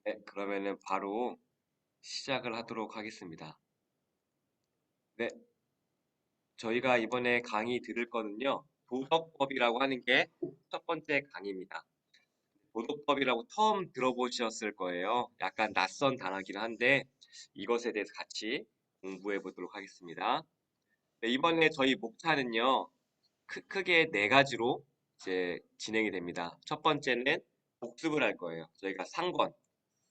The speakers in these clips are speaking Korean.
네, 그러면은 바로 시작을 하도록 하겠습니다. 네, 저희가 이번에 강의 들을 거는요, 도덕법이라고 하는 게 첫 번째 강의입니다. 도덕법이라고 처음 들어보셨을 거예요. 약간 낯선 단어긴 한데 이것에 대해서 같이 공부해 보도록 하겠습니다. 네, 이번에 저희 목차는요, 크게 네 가지로 이제 진행이 됩니다. 첫 번째는 복습을 할 거예요. 저희가 상권,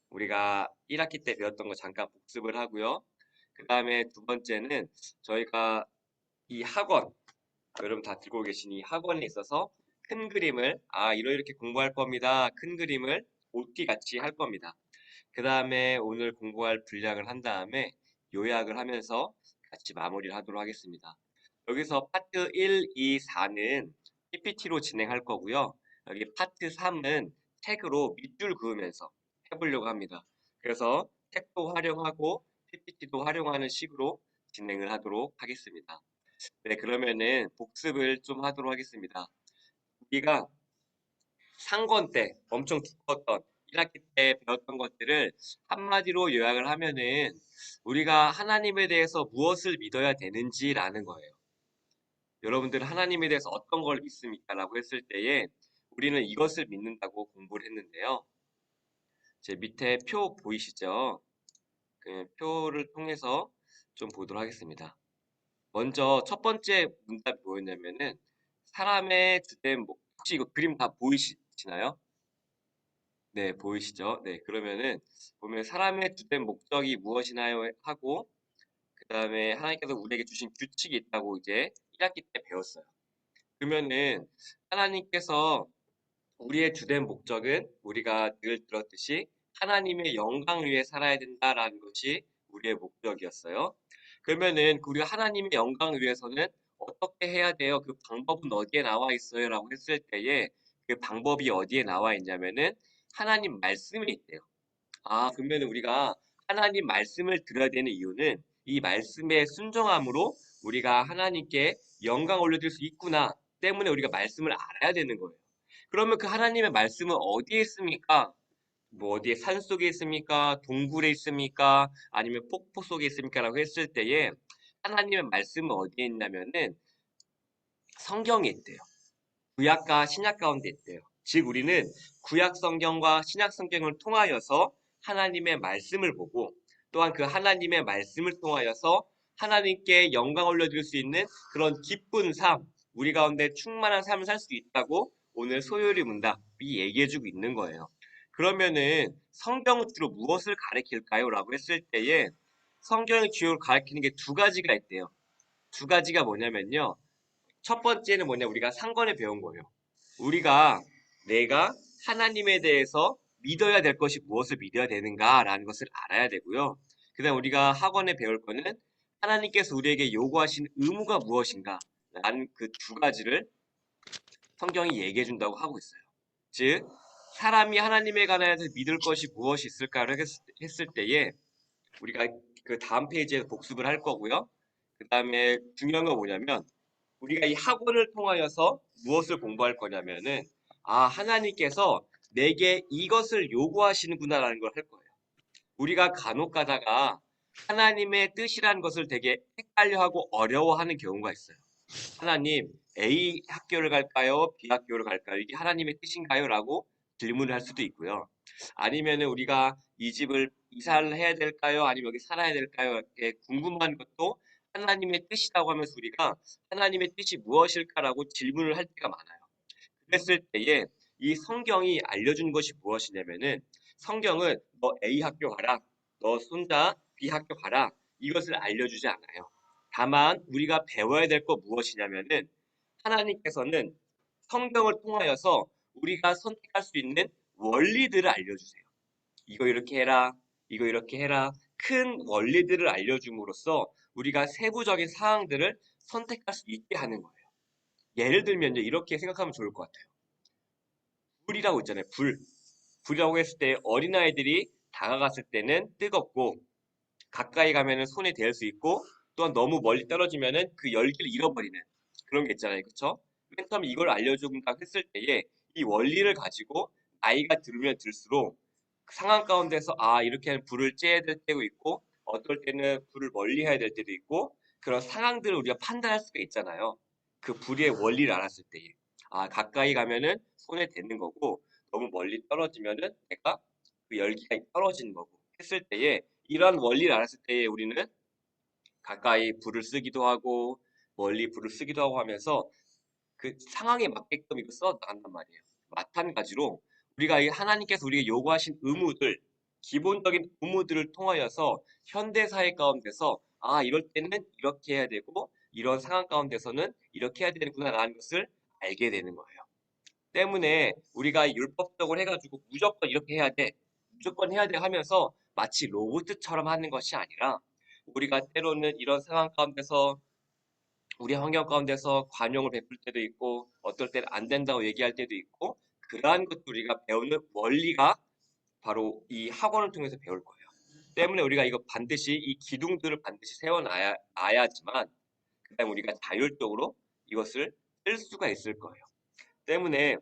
우리가 1학기 때 배웠던 거 잠깐 복습을 하고요. 그 다음에 두 번째는 저희가 이 학원, 여러분 다 들고 계신 이 학원에 있어서 큰 그림을, 이렇게 공부할 겁니다. 큰 그림을 OT 같이 할 겁니다. 그 다음에 오늘 공부할 분량을 한 다음에 요약을 하면서 같이 마무리를 하도록 하겠습니다. 여기서 파트 1, 2, 4는 PPT로 진행할 거고요. 여기 파트 3은 책으로 밑줄 그으면서 해보려고 합니다. 그래서 책도 활용하고 PPT도 활용하는 식으로 진행을 하도록 하겠습니다. 네, 그러면은 복습을 좀 하도록 하겠습니다. 우리가 상권 때 엄청 두꺼웠던 1학기 때 배웠던 것들을 한마디로 요약을 하면은 우리가 하나님에 대해서 무엇을 믿어야 되는지라는 거예요. 여러분들 하나님에 대해서 어떤 걸 믿습니까? 라고 했을 때에 우리는 이것을 믿는다고 공부를 했는데요. 제 밑에 표 보이시죠? 그 표를 통해서 좀 보도록 하겠습니다. 먼저 첫 번째 문답이 뭐였냐면은 사람의 주된 혹시 이거 그림 다 보이시나요? 네, 보이시죠? 네, 그러면은 보면 사람의 주된 목적이 무엇이나요? 하고 그 다음에 하나님께서 우리에게 주신 규칙이 있다고 이제 1학기 때 배웠어요. 그러면은 하나님께서 우리의 주된 목적은 우리가 늘 들었듯이 하나님의 영광을 위해 살아야 된다라는 것이 우리의 목적이었어요. 그러면은 우리가 하나님의 영광을 위해서는 어떻게 해야 돼요? 그 방법은 어디에 나와 있어요? 라고 했을 때에 그 방법이 어디에 나와 있냐면은 하나님 말씀에 있대요. 그러면 우리가 하나님 말씀을 들어야 되는 이유는 이 말씀의 순종함으로 우리가 하나님께 영광 올려드릴 수 있구나 때문에 우리가 말씀을 알아야 되는 거예요. 그러면 그 하나님의 말씀은 어디에 있습니까? 뭐 어디에 산 속에 있습니까? 동굴에 있습니까? 아니면 폭포 속에 있습니까? 라고 했을 때에 하나님의 말씀은 어디에 있냐면은 성경에 있대요. 구약과 신약 가운데 있대요. 즉 우리는 구약 성경과 신약 성경을 통하여서 하나님의 말씀을 보고 또한 그 하나님의 말씀을 통하여서 하나님께 영광 올려드릴 수 있는 그런 기쁜 삶, 우리 가운데 충만한 삶을 살 수 있다고 오늘 소요리 문답이 얘기해주고 있는 거예요. 그러면은 성경은 주로 무엇을 가리킬까요? 라고 했을 때에 성경이 주로 가리키는 게 두 가지가 있대요. 두 가지가 뭐냐면요. 첫 번째는 뭐냐, 우리가 상관에 배운 거예요. 내가 하나님에 대해서 믿어야 될 것이 무엇을 믿어야 되는가라는 것을 알아야 되고요. 그 다음 우리가 학원에 배울 거는 하나님께서 우리에게 요구하신 의무가 무엇인가 라는 그 두 가지를 성경이 얘기해 준다고 하고 있어요. 즉, 사람이 하나님에 관해서 믿을 것이 무엇이 있을까를 했을 때에 우리가 그 다음 페이지에서 복습을 할 거고요. 그 다음에 중요한 건 뭐냐면 우리가 이 학원을 통하여서 무엇을 공부할 거냐면은 하나님께서 내게 이것을 요구하시는구나라는 걸 할 거예요. 우리가 간혹 가다가 하나님의 뜻이라는 것을 되게 헷갈려하고 어려워하는 경우가 있어요. 하나님, A 학교를 갈까요? B 학교를 갈까요? 이게 하나님의 뜻인가요? 라고 질문을 할 수도 있고요. 아니면은 우리가 이 집을 이사를 해야 될까요? 아니면 여기 살아야 될까요? 이렇게 궁금한 것도 하나님의 뜻이라고 하면서 우리가 하나님의 뜻이 무엇일까라고 질문을 할 때가 많아요. 그랬을 때에 이 성경이 알려주는 것이 무엇이냐면은 성경은 너 A 학교 가라, 너 손자 B 학교 가라 이것을 알려주지 않아요. 다만 우리가 배워야 될 것 무엇이냐면은 하나님께서는 성경을 통하여서 우리가 선택할 수 있는 원리들을 알려주세요. 이거 이렇게 해라, 이거 이렇게 해라. 큰 원리들을 알려줌으로써 우리가 세부적인 사항들을 선택할 수 있게 하는 거예요. 예를 들면 이렇게 생각하면 좋을 것 같아요. 불이라고 있잖아요. 불. 불이라고 했을 때 어린아이들이 다가갔을 때는 뜨겁고 가까이 가면은 손에 댈 수 있고 또한 너무 멀리 떨어지면은 그 열기를 잃어버리는 그런 게 있잖아요. 그쵸? 맨 처음에 이걸 알려준다고 했을 때에 이 원리를 가지고 나이가 들으면 들수록 상황 가운데서 이렇게 불을 쬐야 될 때도 있고 어떨 때는 불을 멀리 해야 될 때도 있고 그런 상황들을 우리가 판단할 수가 있잖아요. 그 불의 원리를 알았을 때에 가까이 가면은 손에 닿는 거고 너무 멀리 떨어지면은 내가 그 열기가 떨어지는 거고 했을 때에 이런 원리를 알았을 때에 우리는 가까이 불을 쓰기도 하고 멀리 불을 쓰기도 하고 하면서 그 상황에 맞게끔 이거 써 나간단 말이에요. 마찬가지로 우리가 이 하나님께서 우리에게 요구하신 의무들, 기본적인 의무들을 통하여서 현대 사회 가운데서 이럴 때는 이렇게 해야 되고 이런 상황 가운데서는 이렇게 해야 되는구나라는 것을 알게 되는 거예요. 때문에 우리가 율법적으로 해가지고 무조건 이렇게 해야 돼, 무조건 해야 돼 하면서 마치 로봇처럼 하는 것이 아니라 우리가 때로는 이런 상황 가운데서 우리 환경 가운데서 관용을 베풀 때도 있고 어떨 때는 안 된다고 얘기할 때도 있고 그러한 것도 우리가 배우는 원리가 바로 이 학원을 통해서 배울 거예요. 때문에 우리가 이거 반드시 이 기둥들을 반드시 세워놔야지만 그다음 우리가 자율적으로 이것을 쓸 수가 있을 거예요. 때문에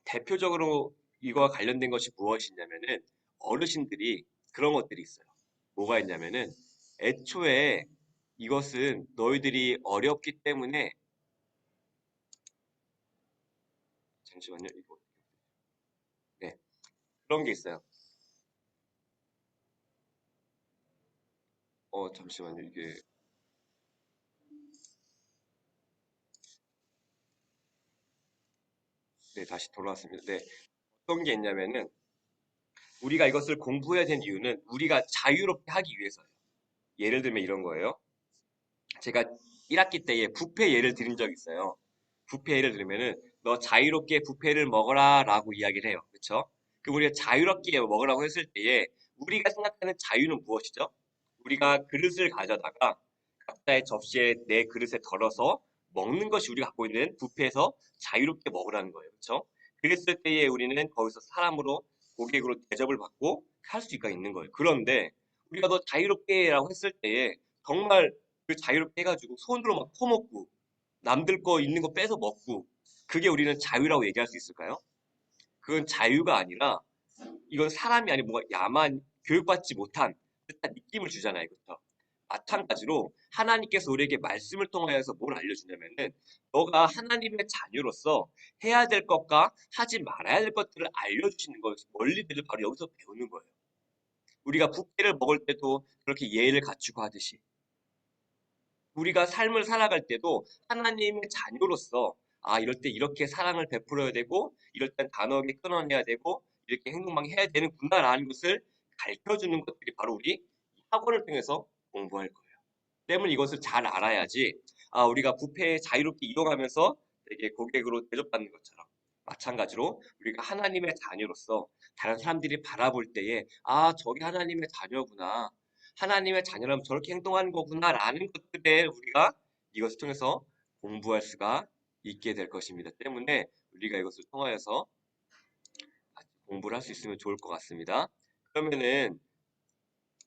대표적으로 이거와 관련된 것이 무엇이냐면은 어르신들이 그런 것들이 있어요. 뭐가 있냐면은 애초에 이것은 너희들이 어렵기 때문에 잠시만요. 이거 네 그런 게 있어요. 잠시만요. 이게 네 다시 돌아왔습니다. 네 어떤 게 있냐면은 우리가 이것을 공부해야 되는 이유는 우리가 자유롭게 하기 위해서예요. 예를 들면 이런 거예요. 제가 1학기 때에 뷔페 예를 드린 적이 있어요. 뷔페 예를 들면은 너 자유롭게 뷔페를 먹어라 라고 이야기를 해요. 그쵸? 그럼 우리가 자유롭게 먹으라고 했을 때에 우리가 생각하는 자유는 무엇이죠? 우리가 그릇을 가져다가 각자의 접시에 내 그릇에 덜어서 먹는 것이 우리가 갖고 있는 뷔페에서 자유롭게 먹으라는 거예요. 그쵸? 그랬을 때에 우리는 거기서 사람으로 고객으로 대접을 받고 할 수가 있는 거예요. 그런데 우리가 너 자유롭게라고 했을 때에 정말 그 자유롭게 해가지고 손으로 막 퍼먹고 남들 거 있는 거 뺏어 먹고 그게 우리는 자유라고 얘기할 수 있을까요? 그건 자유가 아니라 이건 사람이 아니고 뭔가 야만 교육받지 못한 듯한 느낌을 주잖아요. 그렇죠? 마찬가지로 하나님께서 우리에게 말씀을 통하여서 뭘 알려주냐면은 너가 하나님의 자녀로서 해야 될 것과 하지 말아야 될 것들을 알려주시는 거예요. 원리들을 바로 여기서 배우는 거예요. 우리가 뷔페를 먹을 때도 그렇게 예의를 갖추고 하듯이 우리가 삶을 살아갈 때도 하나님의 자녀로서 이럴 때 이렇게 사랑을 베풀어야 되고 이럴 땐 단호하게 끊어내야 되고 이렇게 행동만 해야 되는구나라는 것을 가르쳐주는 것들이 바로 우리 학원을 통해서 공부할 거예요. 때문에 이것을 잘 알아야지 우리가 뷔페에 자유롭게 이용하면서 되게 고객으로 대접받는 것처럼 마찬가지로 우리가 하나님의 자녀로서 다른 사람들이 바라볼 때에 저게 하나님의 자녀구나. 하나님의 자녀라면 저렇게 행동하는 거구나라는 것들에 우리가 이것을 통해서 공부할 수가 있게 될 것입니다. 때문에 우리가 이것을 통하여서 공부를 할 수 있으면 좋을 것 같습니다. 그러면은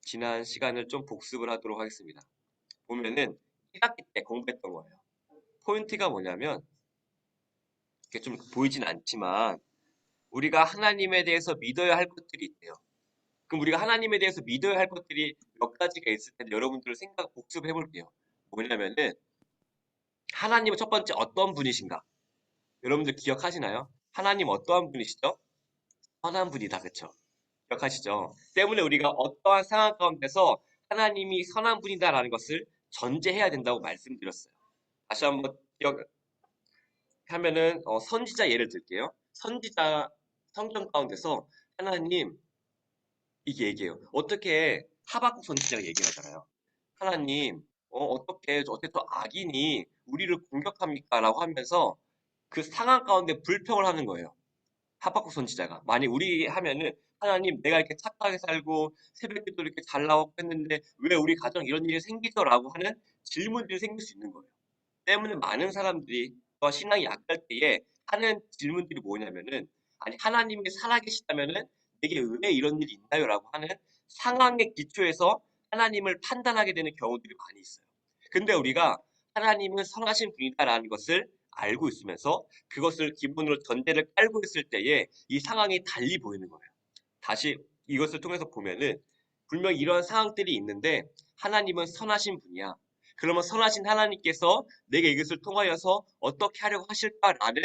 지난 시간을 좀 복습을 하도록 하겠습니다. 보면은 1학기 때 공부했던 거예요. 포인트가 뭐냐면 이게 좀 보이진 않지만 우리가 하나님에 대해서 믿어야 할 것들이 있대요. 그럼 우리가 하나님에 대해서 믿어야 할 것들이 몇 가지가 있을 텐데 여러분들 생각 복습해 볼게요. 뭐냐면은 하나님은 첫 번째 어떤 분이신가? 여러분들 기억하시나요? 하나님 어떠한 분이시죠? 선한 분이다. 그쵸? 기억하시죠? 때문에 우리가 어떠한 상황 가운데서 하나님이 선한 분이다라는 것을 전제해야 된다고 말씀드렸어요. 다시 한번 기억하면은 선지자 예를 들게요. 선지자 성경 가운데서 하나님 이게 얘기해요. 어떻게 하박국 선지자가 얘기를 하잖아요. 하나님, 어떻게 또 악인이 우리를 공격합니까? 라고 하면서 그 상황 가운데 불평을 하는 거예요. 하박국 선지자가. 만약 우리 하면은 하나님 내가 이렇게 착하게 살고 새벽에도 이렇게 잘 나오고 했는데 왜 우리 가정 이런 일이 생기죠? 라고 하는 질문들이 생길 수 있는 거예요. 때문에 많은 사람들이 신앙이 약할 때에 하는 질문들이 뭐냐면은 아니 하나님이 살아계시다면은 내게 왜 이런 일이 있나요? 라고 하는 상황의 기초에서 하나님을 판단하게 되는 경우들이 많이 있어요. 근데 우리가 하나님은 선하신 분이다라는 것을 알고 있으면서 그것을 기본으로 전제를 깔고 있을 때에 이 상황이 달리 보이는 거예요. 다시 이것을 통해서 보면은 분명 이런 상황들이 있는데 하나님은 선하신 분이야. 그러면 선하신 하나님께서 내게 이것을 통하여서 어떻게 하려고 하실까라는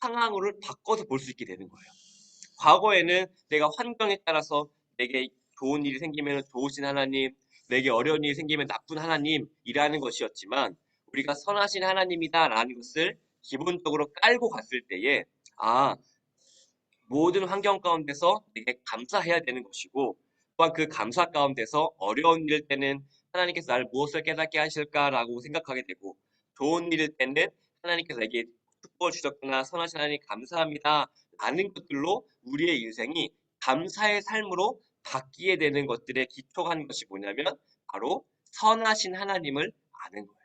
상황을 바꿔서 볼 수 있게 되는 거예요. 과거에는 내가 환경에 따라서 내게 좋은 일이 생기면 좋으신 하나님, 내게 어려운 일이 생기면 나쁜 하나님이라는 것이었지만 우리가 선하신 하나님이다라는 것을 기본적으로 깔고 갔을 때에 아, 모든 환경 가운데서 내게 감사해야 되는 것이고 또한 그 감사 가운데서 어려운 일 때는 하나님께서 나를 무엇을 깨닫게 하실까라고 생각하게 되고 좋은 일일 때는 하나님께서 내게 축복을 주셨구나 선하신 하나님 감사합니다 라는 것들로 우리의 인생이 감사의 삶으로 바뀌게 되는 것들의 기초가 하는 것이 뭐냐면 바로 선하신 하나님을 아는 거예요.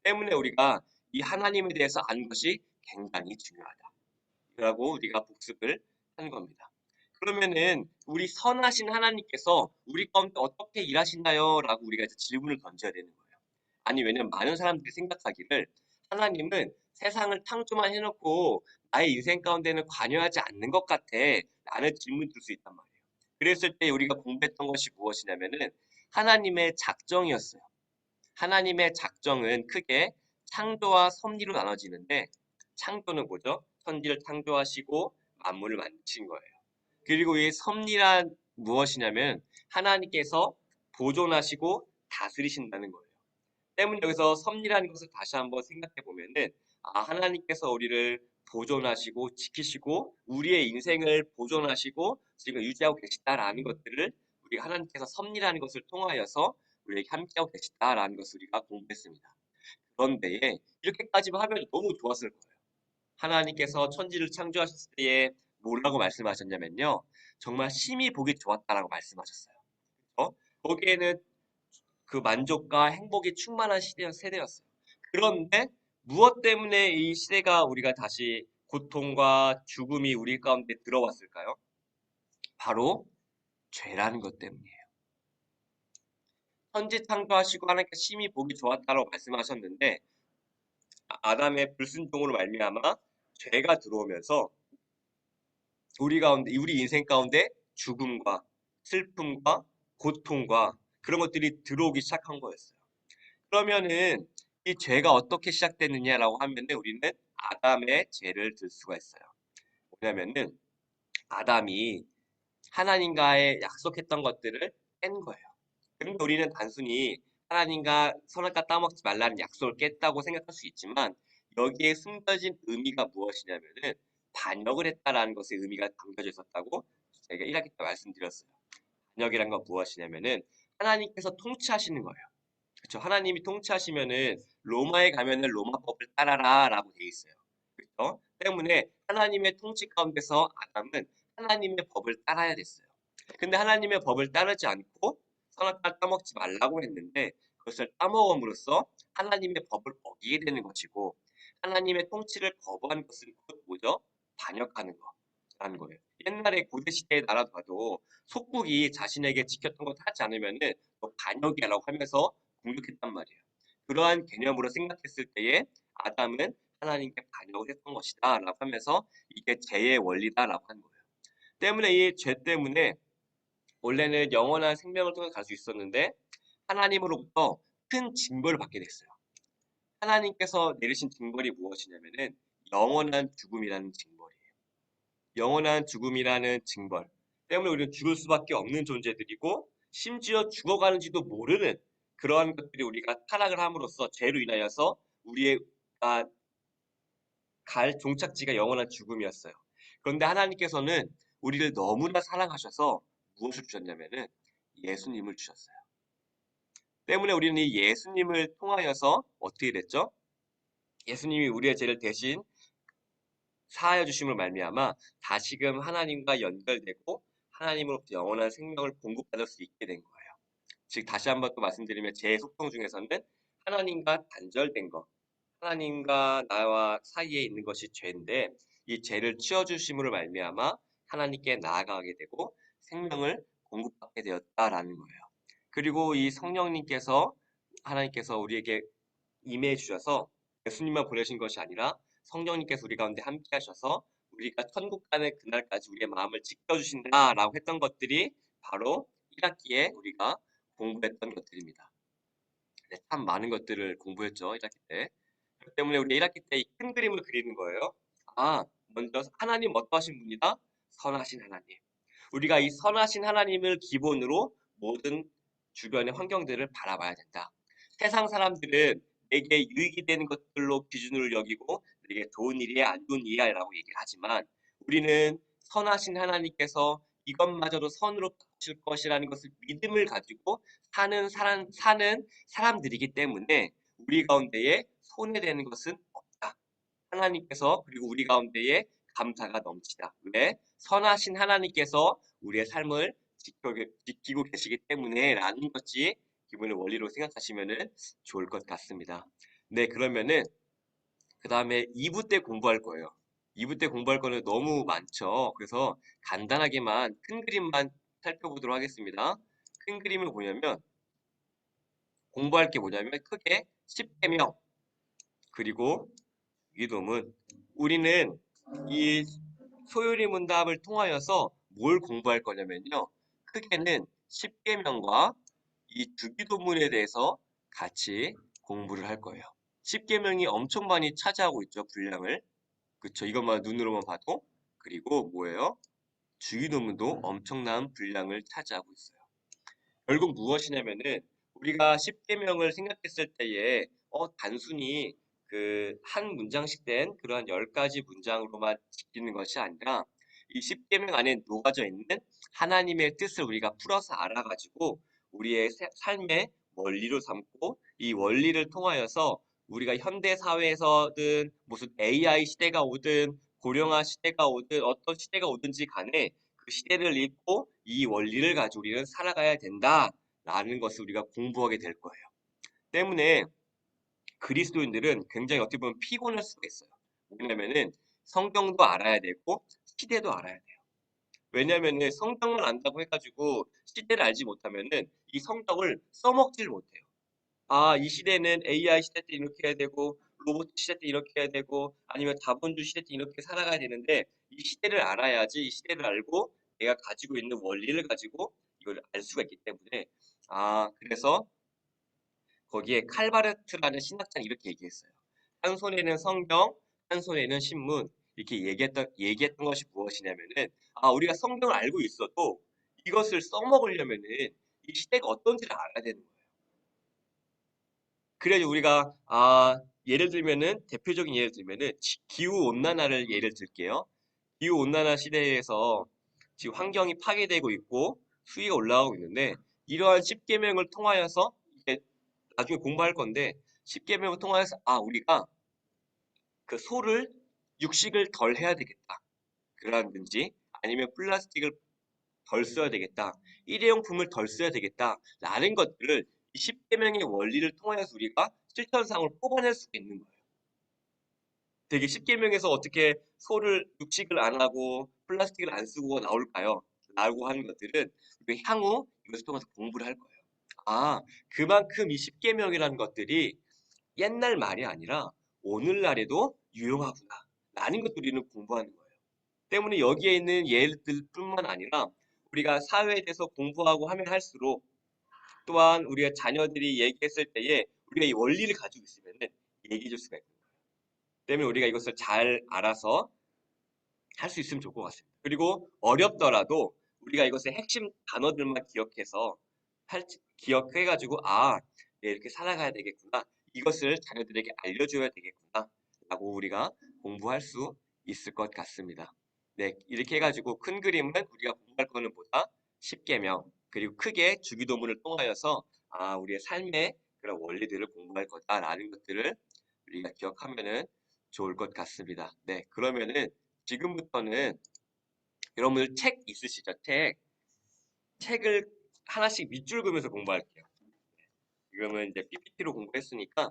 때문에 우리가 이 하나님에 대해서 아는 것이 굉장히 중요하다라고 우리가 복습을 하는 겁니다. 그러면은 우리 선하신 하나님께서 우리 가운데 어떻게 일하시나요? 라고 우리가 이제 질문을 던져야 되는 거예요. 아니 왜냐면 많은 사람들이 생각하기를 하나님은 세상을 창조만 해놓고 나의 인생 가운데는 관여하지 않는 것 같아 라는 질문 들 수 있단 말이에요. 그랬을 때 우리가 공부했던 것이 무엇이냐면은 하나님의 작정이었어요. 하나님의 작정은 크게 창조와 섭리로 나눠지는데 창조는 뭐죠? 천지를 창조하시고 만물을 만드신 거예요. 그리고 이 섭리란 무엇이냐면 하나님께서 보존하시고 다스리신다는 거예요. 때문에 여기서 섭리라는 것을 다시 한번 생각해 보면은 하나님께서 우리를 보존하시고 지키시고 우리의 인생을 보존하시고 지금 유지하고 계시다라는 것들을 우리가 하나님께서 섭리라는 것을 통하여서 우리에게 함께하고 계시다라는 것을 우리가 공부했습니다. 그런데 이렇게까지만 하면 너무 좋았을 거예요. 하나님께서 천지를 창조하셨을 때에 뭐라고 말씀하셨냐면요. 정말 심히 보기 좋았다라고 말씀하셨어요. 어? 거기에는 그 만족과 행복이 충만한 세대였어요. 그런데 무엇 때문에 이 시대가 우리가 다시 고통과 죽음이 우리 가운데 들어왔을까요? 바로 죄라는 것 때문이에요. 천지 창조하시고 하나님께 심히 보기 좋았다라고 말씀하셨는데 아담의 불순종으로 말미암아 죄가 들어오면서 우리 인생 가운데 죽음과 슬픔과 고통과 그런 것들이 들어오기 시작한 거였어요. 그러면은 이 죄가 어떻게 시작됐느냐라고 하면은 우리는 아담의 죄를 들 수가 있어요. 뭐냐면은 아담이 하나님과의 약속했던 것들을 깬 거예요. 그런데 우리는 단순히 하나님과 선악과 따먹지 말라는 약속을 깼다고 생각할 수 있지만 여기에 숨겨진 의미가 무엇이냐면은 반역을 했다라는 것의 의미가 담겨져 있었다고 제가 1학기 때 말씀드렸어요. 반역이란 건 무엇이냐면은 하나님께서 통치하시는 거예요. 그렇죠. 하나님이 통치하시면은 로마에 가면은 로마법을 따라라라고 돼 있어요. 그렇죠? 때문에 하나님의 통치 가운데서 아담은 하나님의 법을 따라야 됐어요. 근데 하나님의 법을 따르지 않고 선악과를 따먹지 말라고 했는데 그것을 따먹음으로써 하나님의 법을 어기게 되는 것이고 하나님의 통치를 거부하는 것은 곧 뭐죠? 반역하는 거라는 거예요. 옛날에 고대 시대의 나라 봐도 속국이 자신에게 지켰던 것 하지 않으면은 너 반역이라고 하면서 공격했단 말이에요. 그러한 개념으로 생각했을 때에 아담은 하나님께 반역을 했던 것이다 라고 하면서 이게 죄의 원리다라고 하는 거예요. 때문에 이 죄 때문에 원래는 영원한 생명을 통해 갈 수 있었는데 하나님으로부터 큰 징벌을 받게 됐어요. 하나님께서 내리신 징벌이 무엇이냐면은 영원한 죽음이라는 징벌이에요. 영원한 죽음이라는 징벌 때문에 우리는 죽을 수밖에 없는 존재들이고 심지어 죽어가는지도 모르는 그러한 것들이 우리가 타락을 함으로써 죄로 인하여서 우리의 갈 종착지가 영원한 죽음이었어요. 그런데 하나님께서는 우리를 너무나 사랑하셔서 무엇을 주셨냐면은 예수님을 주셨어요. 때문에 우리는 이 예수님을 통하여서 어떻게 됐죠? 예수님이 우리의 죄를 대신 사하여 주심을 말미암아 다시금 하나님과 연결되고 하나님으로부터 영원한 생명을 공급받을 수 있게 된 거예요. 즉 다시 한번 또 말씀드리면 죄의 속성 중에서는 하나님과 단절된 것, 하나님과 나와 사이에 있는 것이 죄인데 이 죄를 치워주심으로 말미암아 하나님께 나아가게 되고 생명을 공급받게 되었다라는 거예요. 그리고 이 성령님께서 하나님께서 우리에게 임해 주셔서 예수님만 보내신 것이 아니라 성령님께서 우리 가운데 함께 하셔서 우리가 천국 가는 그날까지 우리의 마음을 지켜주신다라고 했던 것들이 바로 1학기에 우리가 공부했던 것들입니다. 네, 참 많은 것들을 공부했죠, 1학기 때. 그렇기 때문에 우리 1학기 때 이 큰 그림을 그리는 거예요. 아, 먼저 하나님 어떠하신 분이다? 선하신 하나님. 우리가 이 선하신 하나님을 기본으로 모든 주변의 환경들을 바라봐야 된다. 세상 사람들은 내게 유익이 되는 것들로 기준으로 여기고 내게 좋은 일이야 안 좋은 일이야 라고 얘기를 하지만 우리는 선하신 하나님께서 이것마저도 선으로 바꾸실 것이라는 것을 믿음을 가지고 사는 사람들이기 때문에 우리 가운데에 손해되는 것은 없다. 하나님께서 그리고 우리 가운데에 감사가 넘치다. 왜? 선하신 하나님께서 우리의 삶을 지키고 계시기 때문에 라는 것이 기본의 원리로 생각하시면 좋을 것 같습니다. 네, 그러면은 그 다음에 2부 때 공부할 거예요. 2부 때 공부할 거는 너무 많죠. 그래서 간단하게만 큰 그림만 살펴보도록 하겠습니다. 큰 그림을 보냐면 공부할 게 뭐냐면 크게 10계명 그리고 유기도문 우리는 이 소요리 문답을 통하여서 뭘 공부할 거냐면요. 크게는 10계명과 이 주기도문에 대해서 같이 공부를 할 거예요. 10계명이 엄청 많이 차지하고 있죠, 분량을. 그쵸, 이것만 눈으로만 봐도. 그리고 뭐예요? 주기도문도 엄청난 분량을 차지하고 있어요. 결국 무엇이냐면은 우리가 10계명을 생각했을 때에 단순히 그 한 문장씩 된 그러한 10가지 문장으로만 지키는 것이 아니라 이 10계명 안에 녹아져 있는 하나님의 뜻을 우리가 풀어서 알아가지고 우리의 삶의 원리로 삼고 이 원리를 통하여서 우리가 현대 사회에서든 무슨 AI 시대가 오든 고령화 시대가 오든 어떤 시대가 오든지 간에 그 시대를 읽고 이 원리를 가지고 우리는 살아가야 된다라는 것을 우리가 공부하게 될 거예요. 때문에 그리스도인들은 굉장히 어떻게 보면 피곤할 수가 있어요. 왜냐면은 성경도 알아야 되고 시대도 알아야 돼요. 왜냐면은 성경을 안다고 해가지고 시대를 알지 못하면은 이 성경을 써먹질 못해요. 아, 이 시대는 AI 시대 때 이렇게 해야 되고 로봇 시대 때 이렇게 해야 되고 아니면 자본주의 시대 때 이렇게 살아가야 되는데 이 시대를 알아야지 이 시대를 알고 내가 가지고 있는 원리를 가지고 이걸 알 수가 있기 때문에 그래서 거기에 칼바르트라는 신학자는 이렇게 얘기했어요. 한 손에는 성경, 한 손에는 신문 이렇게 얘기했던 것이 무엇이냐면은 우리가 성경을 알고 있어도 이것을 써먹으려면은 이 시대가 어떤지를 알아야 되는 거예요. 그래야지 우리가 예를 들면은 대표적인 예를 들면은 기후 온난화를 예를 들게요. 기후 온난화 시대에서 지금 환경이 파괴되고 있고 수위가 올라가고 있는데 이러한 10계명을 통하여서 이제 나중에 공부할 건데 10계명을 통하여서 우리가 그 육식을 덜 해야 되겠다. 그라든지 아니면 플라스틱을 덜 써야 되겠다. 일회용품을 덜 써야 되겠다. 라는 것들을 이 10계명의 원리를 통해서 우리가 실천상을 뽑아낼 수가 있는 거예요. 되게 10계명에서 어떻게 육식을 안 하고 플라스틱을 안 쓰고 나올까요? 라고 하는 것들은 우리가 향후 이것을 통해서 공부를 할 거예요. 그만큼 이 10계명이라는 것들이 옛날 말이 아니라 오늘날에도 유용하구나. 라는 것들 우리는 공부하는 거예요. 때문에 여기에 있는 예들뿐만 아니라 우리가 사회에 대해서 공부하고 하면 할수록 또한 우리가 자녀들이 얘기했을 때에 우리가 이 원리를 가지고 있으면 얘기해 줄 수가 있는 거예요. 때문에 우리가 이것을 잘 알아서 할 수 있으면 좋을 것 같습니다. 그리고 어렵더라도 우리가 이것의 핵심 단어들만 기억해가지고 네, 이렇게 살아가야 되겠구나. 이것을 자녀들에게 알려줘야 되겠구나. 라고 우리가 공부할 수 있을 것 같습니다. 네, 이렇게 해가지고 큰 그림은 우리가 공부할 거는 보다 10계명 그리고 크게 주기도문을 통하여서 우리의 삶의 그런 원리들을 공부할 거다라는 것들을 우리가 기억하면은 좋을 것 같습니다. 네, 그러면은 지금부터는 여러분들 책 있으시죠? 책을 하나씩 밑줄 그으면서 공부할게요. 지금은 이제 PPT로 공부했으니까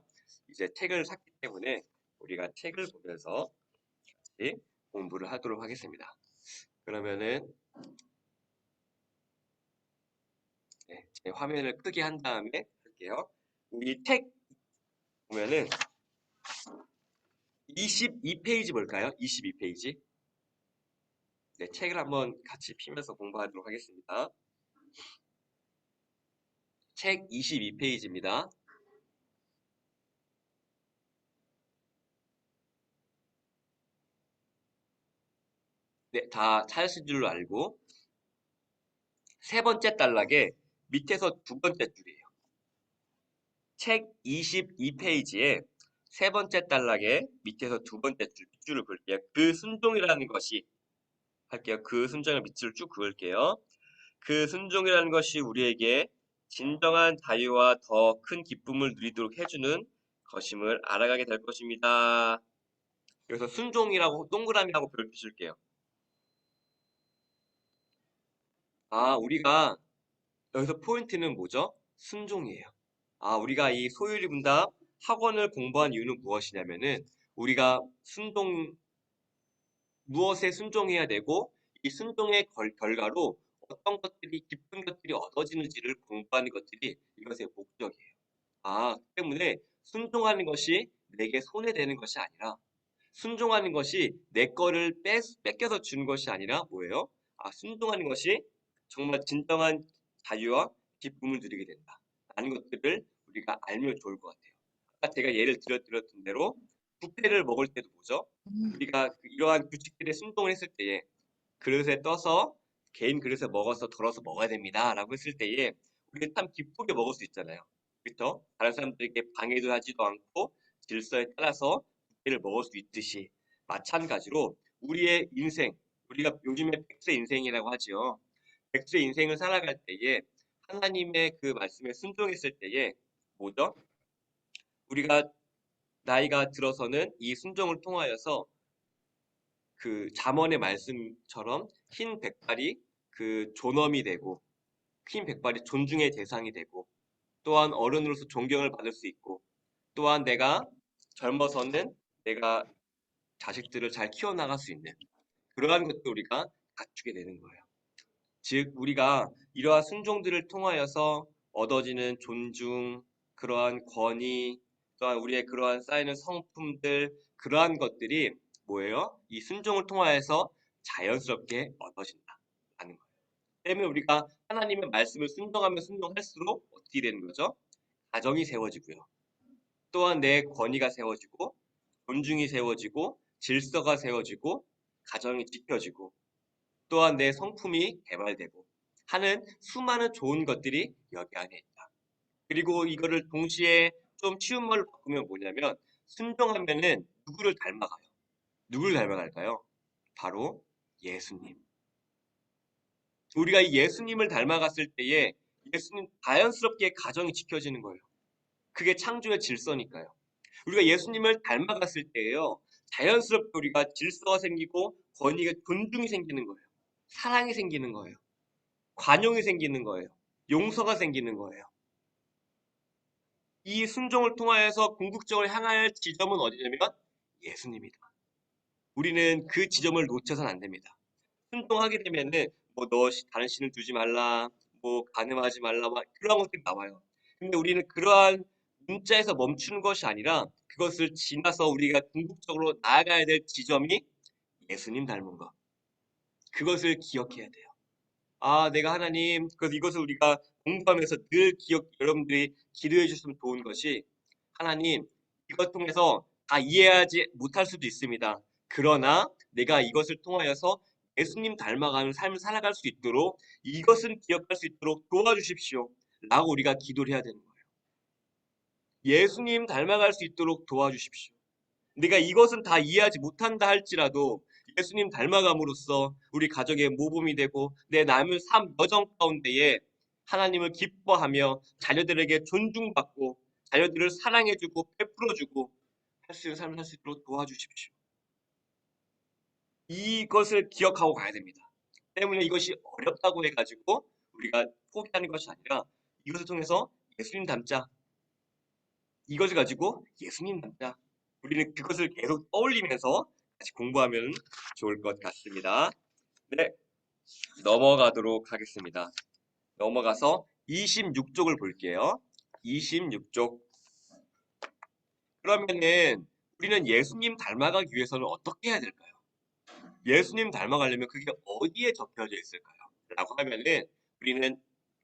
이제 책을 샀기 때문에 우리가 책을 보면서 같이 공부를 하도록 하겠습니다. 그러면은 제 화면을 크게 한 다음에 할게요. 우리 책 보면은 22페이지 볼까요? 22페이지. 네, 책을 한번 같이 피면서 공부하도록 하겠습니다. 책 22페이지입니다. 네, 다 찾으신 줄로 알고 세 번째 단락에 밑에서 두 번째 줄이에요. 책 22페이지에 세 번째 단락에 밑에서 두 번째 줄, 밑줄을 그을게요. 그 순종이라는 것이 할게요. 그 순종의 밑줄을 쭉 그을게요. 그 순종이라는 것이 우리에게 진정한 자유와 더 큰 기쁨을 누리도록 해주는 것임을 알아가게 될 것입니다. 여기서 순종이라고 동그라미라고 표시할게요. 아, 우리가 여기서 포인트는 뭐죠? 순종이에요. 아, 우리가 이 소율이 분답 학원을 공부한 이유는 무엇이냐면은 우리가 무엇에 순종해야 되고 이 순종의 결과로 어떤 것들이 기쁜 것들이 얻어지는지를 공부하는 것들이 이것의 목적이에요. 아, 때문에 순종하는 것이 내게 손해되는 것이 아니라 순종하는 것이 내 거를 뺏겨서 주는 것이 아니라 뭐예요? 아, 순종하는 것이 정말 진정한 자유와 기쁨을 누리게 된다. 라는 것들을 우리가 알면 좋을 것 같아요. 아까 제가 예를 드렸던 대로 뷔페를 먹을 때도 뭐죠? 우리가 이러한 규칙들에 순종을 했을 때에 그릇에 떠서 개인 그릇에 먹어서 덜어서 먹어야 됩니다. 라고 했을 때에 우리가 참 기쁘게 먹을 수 있잖아요. 그렇죠? 다른 사람들에게 방해도 하지도 않고 질서에 따라서 뷔페를 먹을 수 있듯이 마찬가지로 우리의 인생, 우리가 요즘에 백세 인생이라고 하죠. 백세 인생을 살아갈 때에 하나님의 그 말씀에 순종했을 때에 뭐죠? 우리가 나이가 들어서는 이 순종을 통하여서 그 잠언의 말씀처럼 흰 백발이 그 존엄이 되고 흰 백발이 존중의 대상이 되고 또한 어른으로서 존경을 받을 수 있고 또한 내가 젊어서는 내가 자식들을 잘 키워나갈 수 있는 그러한 것도 우리가 갖추게 되는 거예요. 즉 우리가 이러한 순종들을 통하여서 얻어지는 존중, 그러한 권위, 또한 우리의 그러한 쌓이는 성품들 그러한 것들이 뭐예요? 이 순종을 통하여서 자연스럽게 얻어진다라는 거예요. 때문에 우리가 하나님의 말씀을 순종하면 순종할수록 어떻게 되는 거죠? 가정이 세워지고요. 또한 내 권위가 세워지고 존중이 세워지고 질서가 세워지고 가정이 지켜지고 또한 내 성품이 개발되고 하는 수많은 좋은 것들이 여기 안에 있다. 그리고 이거를 동시에 좀 쉬운 말로 바꾸면 뭐냐면 순종하면은 누구를 닮아가요? 누구를 닮아갈까요? 바로 예수님. 우리가 이 예수님을 닮아갔을 때에 예수님 자연스럽게 가정이 지켜지는 거예요. 그게 창조의 질서니까요. 우리가 예수님을 닮아갔을 때에요. 자연스럽게 우리가 질서가 생기고 권위가 존중이 생기는 거예요. 사랑이 생기는 거예요. 관용이 생기는 거예요. 용서가 생기는 거예요. 이 순종을 통하여서 궁극적으로 향할 지점은 어디냐면 예수님이다. 우리는 그 지점을 놓쳐서는 안 됩니다. 순종하게 되면은 뭐 너 다른 신을 두지 말라, 뭐 간음하지 말라, 막 그런 것들이 나와요. 근데 우리는 그러한 문자에서 멈추는 것이 아니라 그것을 지나서 우리가 궁극적으로 나아가야 될 지점이 예수님 닮은 것. 그것을 기억해야 돼요. 아, 내가 하나님, 그래서 이것을 우리가 공부하면서 늘 여러분들이 기도해 주시면 좋은 것이 하나님, 이것 통해서 다 이해하지 못할 수도 있습니다. 그러나 내가 이것을 통하여서 예수님 닮아가는 삶을 살아갈 수 있도록 이것은 기억할 수 있도록 도와주십시오. 라고 우리가 기도를 해야 되는 거예요. 예수님 닮아갈 수 있도록 도와주십시오. 내가 이것은 다 이해하지 못한다 할지라도 예수님 닮아감으로써 우리 가족의 모범이 되고 내 남은 삶 여정 가운데에 하나님을 기뻐하며 자녀들에게 존중받고 자녀들을 사랑해주고 베풀어주고 할 수 있는 삶을 살 수 있도록 도와주십시오. 이것을 기억하고 가야 됩니다. 때문에 이것이 어렵다고 해가지고 우리가 포기하는 것이 아니라 이것을 통해서 예수님 닮자. 이것을 가지고 예수님 닮자. 우리는 그것을 계속 떠올리면서 같이 공부하면 좋을 것 같습니다. 네, 넘어가도록 하겠습니다. 넘어가서 26쪽을 볼게요. 26쪽. 그러면은 우리는 예수님 닮아가기 위해서는 어떻게 해야 될까요? 예수님 닮아가려면 그게 어디에 적혀져 있을까요? 라고 하면은 우리는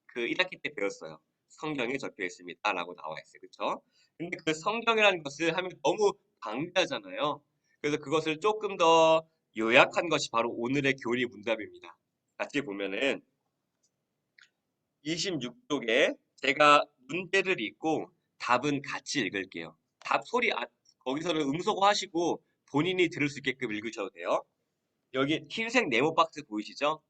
그 1학기 때 배웠어요. 성경에 적혀 있습니다. 라고 나와 있어요. 그쵸? 근데 그 성경이라는 것을 하면 너무 방대하잖아요. 그래서 그것을 조금 더 요약한 것이 바로 오늘의 교리 문답입니다. 같이 보면은 26쪽에 제가 문제를 읽고 답은 같이 읽을게요. 답 소리 거기서는 음소거 하시고 본인이 들을 수 있게끔 읽으셔도 돼요. 여기 흰색 네모 박스 보이시죠?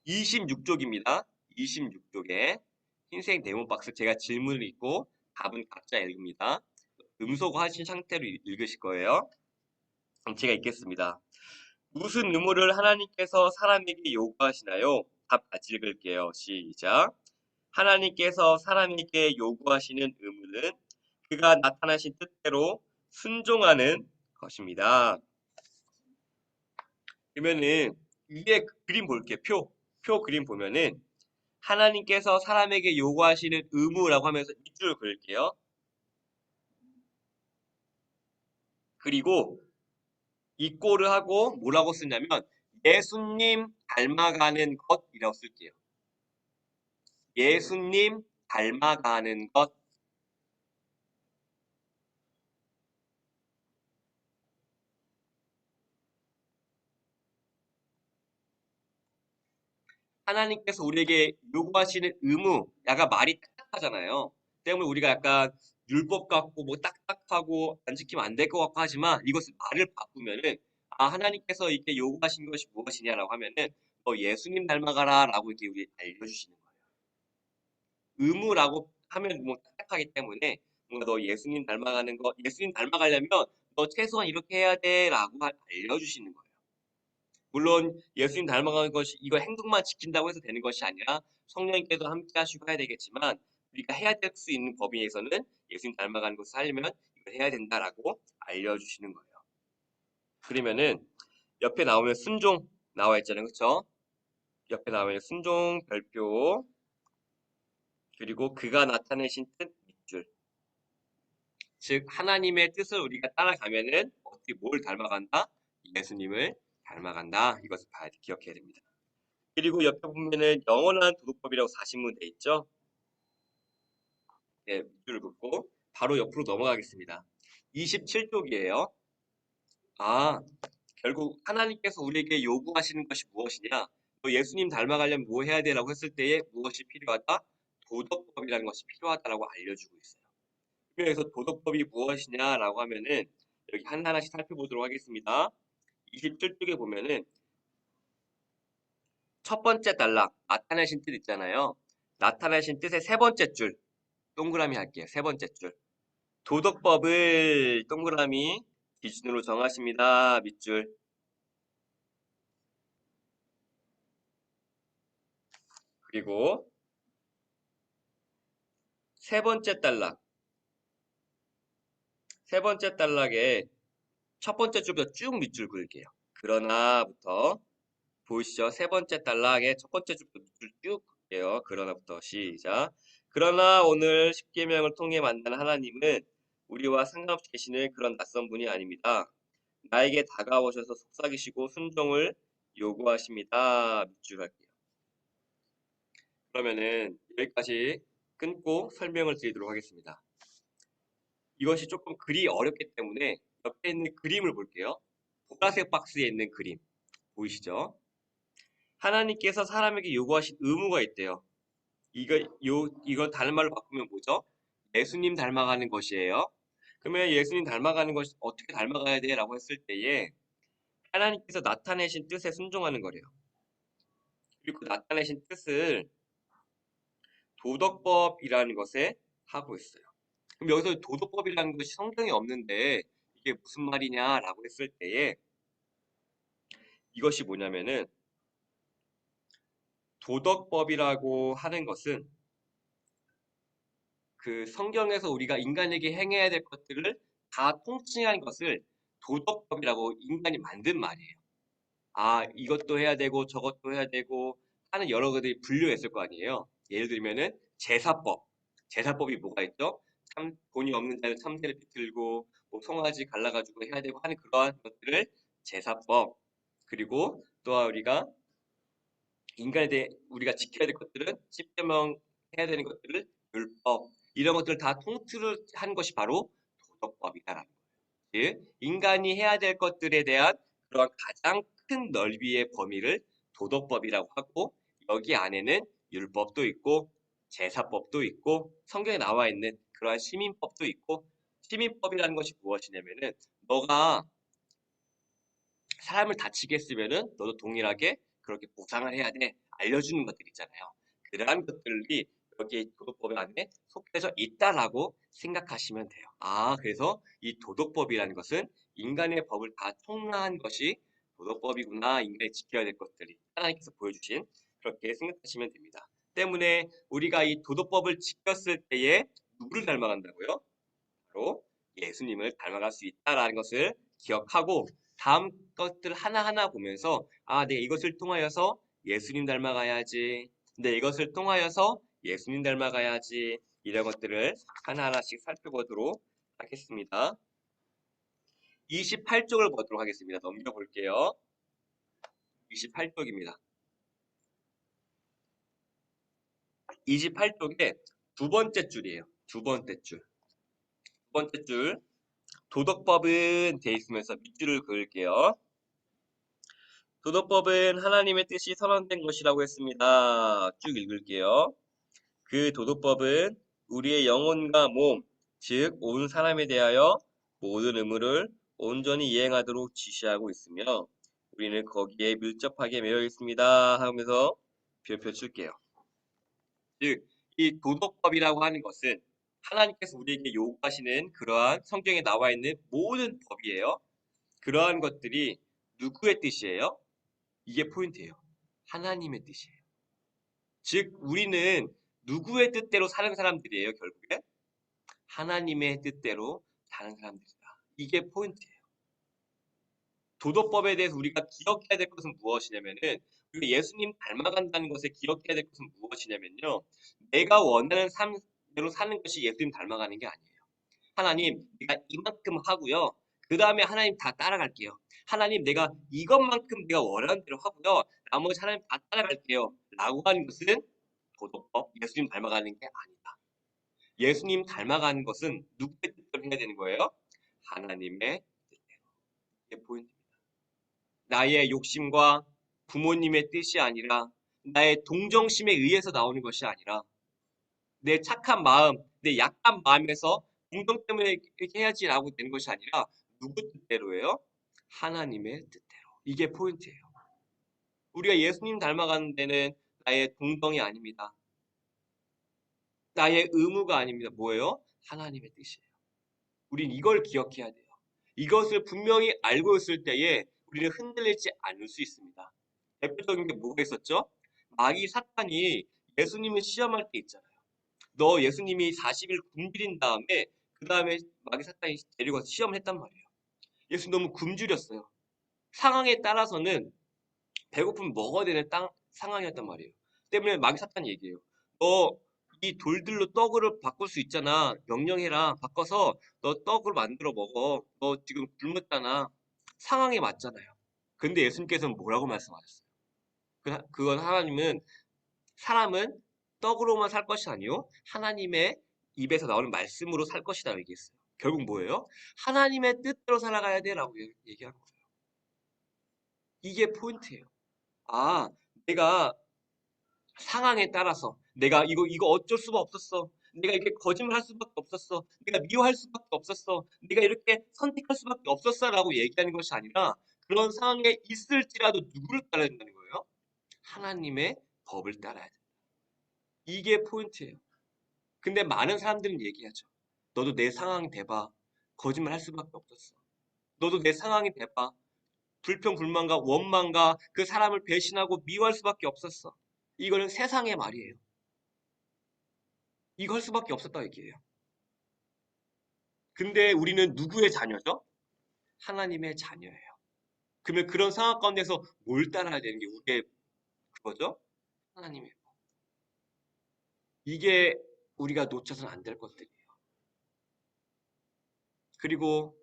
26쪽입니다. 26쪽에 흰색 네모 박스 제가 질문을 읽고 답은 각자 읽습니다. 음소거 하신 상태로 읽으실 거예요. 그럼 제가 읽겠습니다. 무슨 의무를 하나님께서 사람에게 요구하시나요? 답 같이 읽을게요. 시작. 하나님께서 사람에게 요구하시는 의무는 그가 나타나신 뜻대로 순종하는 것입니다. 그러면은 위에 그림 볼게요. 표 그림 보면은 하나님께서 사람에게 요구하시는 의무라고 하면서 밑줄을 그을게요. 그리고 이 꼴을 하고 뭐라고 쓰냐면 예수님 닮아가는 것이라고 쓸게요. 예수님 닮아가는 것. 하나님께서 우리에게 요구하시는 의무, 약간 말이 딱딱하잖아요. 때문에 우리가 약간 율법 같고 뭐 딱딱하고 안 지키면 안 될 것 같고 하지만 이것을 말을 바꾸면은 하나님께서 이렇게 요구하신 것이 무엇이냐라고 하면은 너 예수님 닮아가라라고 이렇게 우리 알려주시는 거예요. 의무라고 하면 뭐 딱딱하기 때문에 뭔가 너 예수님 닮아가는 거, 예수님 닮아가려면 너 최소한 이렇게 해야 돼라고 알려주시는 거예요. 물론 예수님 닮아가는 것이 이거 행동만 지킨다고 해서 되는 것이 아니라 성령님께서 함께 하시고 해야 되겠지만 우리가 해야 될 수 있는 범위에서는 예수님 닮아가는 것을 하려면 이걸 해야 된다라고 알려주시는 거예요. 그러면은 옆에 나오면 순종 나와 있잖아요. 그렇죠? 옆에 나오면 순종 별표 그리고 그가 나타내신 뜻 밑줄. 즉 하나님의 뜻을 우리가 따라가면은 어떻게 뭘 닮아간다? 예수님을 닮아간다. 이것을 기억해야 됩니다. 그리고 옆에 보면은 영원한 도덕법이라고 40문 돼 있죠? 네, 밑줄을 긋고 바로 옆으로 넘어가겠습니다. 27쪽이에요. 아, 결국 하나님께서 우리에게 요구하시는 것이 무엇이냐? 너 예수님 닮아가려면 뭐 해야 되라고 했을 때에 무엇이 필요하다? 도덕법이라는 것이 필요하다라고 알려주고 있어요. 그래서 도덕법이 무엇이냐라고 하면은 여기 하나하나씩 살펴보도록 하겠습니다. 27쪽에 보면은 첫 번째 단락 나타내신 뜻 있잖아요. 나타내신 뜻의 세 번째 줄 동그라미 할게요. 세 번째 줄. 도덕법을 동그라미 기준으로 정하십니다. 밑줄. 그리고 세 번째 단락. 세 번째 단락에 첫 번째 줄부터 쭉 밑줄 그을게요. 그러나부터 보이시죠? 세 번째 단락에 첫 번째 줄부터 밑줄 쭉 그을게요. 그러나부터 시작. 그러나 오늘 십계명을 통해 만난 하나님은 우리와 상관없이 계시는 그런 낯선 분이 아닙니다. 나에게 다가오셔서 속삭이시고 순종을 요구하십니다. 밑줄 할게요. 그러면은 여기까지 끊고 설명을 드리도록 하겠습니다. 이것이 조금 글이 어렵기 때문에 옆에 있는 그림을 볼게요. 보라색 박스에 있는 그림 보이시죠? 하나님께서 사람에게 요구하신 의무가 있대요. 이걸 다른 말로 바꾸면 뭐죠? 예수님 닮아가는 것이에요. 그러면 예수님 닮아가는 것이 어떻게 닮아가야 돼? 라고 했을 때에 하나님께서 나타내신 뜻에 순종하는 거래요. 그리고 그 나타내신 뜻을 도덕법이라는 것에 하고 있어요. 그럼 여기서 도덕법이라는 것이 성경에 없는데 이게 무슨 말이냐라고 했을 때에 이것이 뭐냐면은 도덕법이라고 하는 것은 그 성경에서 우리가 인간에게 행해야 될 것들을 다 통칭한 것을 도덕법이라고 인간이 만든 말이에요. 이것도 해야 되고 저것도 해야 되고 하는 여러 가지 분류했을 거 아니에요. 예를 들면은 제사법. 제사법이 뭐가 있죠? 참 돈이 없는 자는 참새를 비틀고 뭐 송아지 갈라가지고 해야 되고 하는 그러한 것들을 제사법. 그리고 또한 인간에 대해 우리가 지켜야 될 것들은 십계명 해야 되는 것들을 율법 이런 것들을 다 통틀을 한 것이 바로 도덕법이다라는 거예요. 즉 인간이 해야 될 것들에 대한 그런 가장 큰 넓이의 범위를 도덕법이라고 하고 여기 안에는 율법도 있고 제사법도 있고 성경에 나와 있는 그러한 시민법도 있고 시민법이라는 것이 무엇이냐면은 너가 사람을 다치게 했으면은 너도 동일하게 그렇게 보상을 해야 돼. 알려주는 것들 있잖아요. 그러한 것들이 여기 도덕법 안에 속해져 있다라고 생각하시면 돼요. 아, 그래서 이 도덕법이라는 것은 인간의 법을 다 총괄한 것이 도덕법이구나. 인간이 지켜야 될 것들이 하나님께서 보여주신 그렇게 생각하시면 됩니다. 때문에 우리가 이 도덕법을 지켰을 때에 누구를 닮아간다고요? 바로 예수님을 닮아갈 수 있다라는 것을 기억하고 다음 것들 하나하나 보면서 아, 내가 이것을 통하여서 예수님 닮아가야지. 근데 이것을 통하여서 예수님 닮아가야지. 이런 것들을 하나하나씩 살펴보도록 하겠습니다. 28쪽을 보도록 하겠습니다. 넘겨볼게요. 28쪽입니다. 28쪽의 두 번째 줄이에요. 두 번째 줄. 두 번째 줄. 도덕법은 돼 있으면서 밑줄을 그을게요. 도덕법은 하나님의 뜻이 선언된 것이라고 했습니다. 쭉 읽을게요. 그 도덕법은 우리의 영혼과 몸, 즉 온 사람에 대하여 모든 의무를 온전히 이행하도록 지시하고 있으며 우리는 거기에 밀접하게 매여 있습니다. 하면서 별표 칠게요. 즉, 이 도덕법이라고 하는 것은 하나님께서 우리에게 요구하시는 그러한 성경에 나와 있는 모든 법이에요. 그러한 것들이 누구의 뜻이에요? 이게 포인트예요. 하나님의 뜻이에요. 즉, 우리는 누구의 뜻대로 사는 사람들이에요, 결국에? 하나님의 뜻대로 사는 사람들이다. 이게 포인트예요. 도덕법에 대해서 우리가 기억해야 될 것은 무엇이냐면은, 우리가 예수님 닮아간다는 것에 기억해야 될 것은 무엇이냐면요. 내가 원하는 삶대로 사는 것이 예수님 닮아가는 게 아니에요. 하나님, 내가 이만큼 하고요. 그 다음에 하나님 다 따라갈게요. 하나님, 내가 이것만큼 내가 원하는 대로 하고요. 나머지 하나님 다 따라갈게요. 라고 하는 것은 도덕법, 예수님 닮아가는 게 아니다. 예수님 닮아가는 것은 누구의 뜻대로 해야 되는 거예요? 하나님의 뜻대로. 이게 포인트입니다. 나의 욕심과 부모님의 뜻이 아니라 나의 동정심에 의해서 나오는 것이 아니라 내 착한 마음, 내 약한 마음에서 공동 때문에 이렇게 해야지라고 되는 것이 아니라 누구 뜻대로예요? 하나님의 뜻대로. 이게 포인트예요. 우리가 예수님 닮아가는 데는 나의 동정이 아닙니다. 나의 의무가 아닙니다. 뭐예요? 하나님의 뜻이에요. 우린 이걸 기억해야 돼요. 이것을 분명히 알고 있을 때에 우리는 흔들리지 않을 수 있습니다. 대표적인 게 뭐가 있었죠? 마귀 사탄이 예수님을 시험할 때 있잖아요. 너 예수님이 40일 굶주린 다음에 그 다음에 마귀 사탄이 데리고 와서 시험을 했단 말이에요. 예수님 너무 굶주렸어요. 상황에 따라서는 배고프면 먹어야 되는 상황이었단 말이에요. 때문에 마귀 사탄이 얘기해요. 너 이 돌들로 떡을 바꿀 수 있잖아. 명령해라. 바꿔서 너 떡을 만들어 먹어. 너 지금 굶었잖아. 상황에 맞잖아요. 근데 예수님께서는 뭐라고 말씀하셨어요? 그건 하나님은 사람은 떡으로만 살 것이 아니요 하나님의 입에서 나오는 말씀으로 살 것이다 얘기했어요. 결국 뭐예요? 하나님의 뜻대로 살아가야 돼라고 얘기하는 거예요. 이게 포인트예요. 아, 내가 상황에 따라서 내가 이거 어쩔 수가 없었어. 내가 이렇게 거짓말할 수밖에 없었어. 내가 미워할 수밖에 없었어. 내가 이렇게 선택할 수밖에 없었어라고 얘기하는 것이 아니라 그런 상황에 있을지라도 누구를 따라야 된다는 거예요? 하나님의 법을 따라야 돼. 이게 포인트예요. 근데 많은 사람들은 얘기하죠. 너도 내 상황이 돼봐. 거짓말 할 수밖에 없었어. 너도 내 상황이 돼봐. 불평불만과 원망과 그 사람을 배신하고 미워할 수밖에 없었어. 이거는 세상의 말이에요. 이거 할 수밖에 없었다 얘기예요. 근데 우리는 누구의 자녀죠? 하나님의 자녀예요. 그러면 그런 상황 가운데서 뭘 따라야 되는 게 우리의 그거죠? 하나님의 법. 이게 우리가 놓쳐서는 안 될 것들이에요. 그리고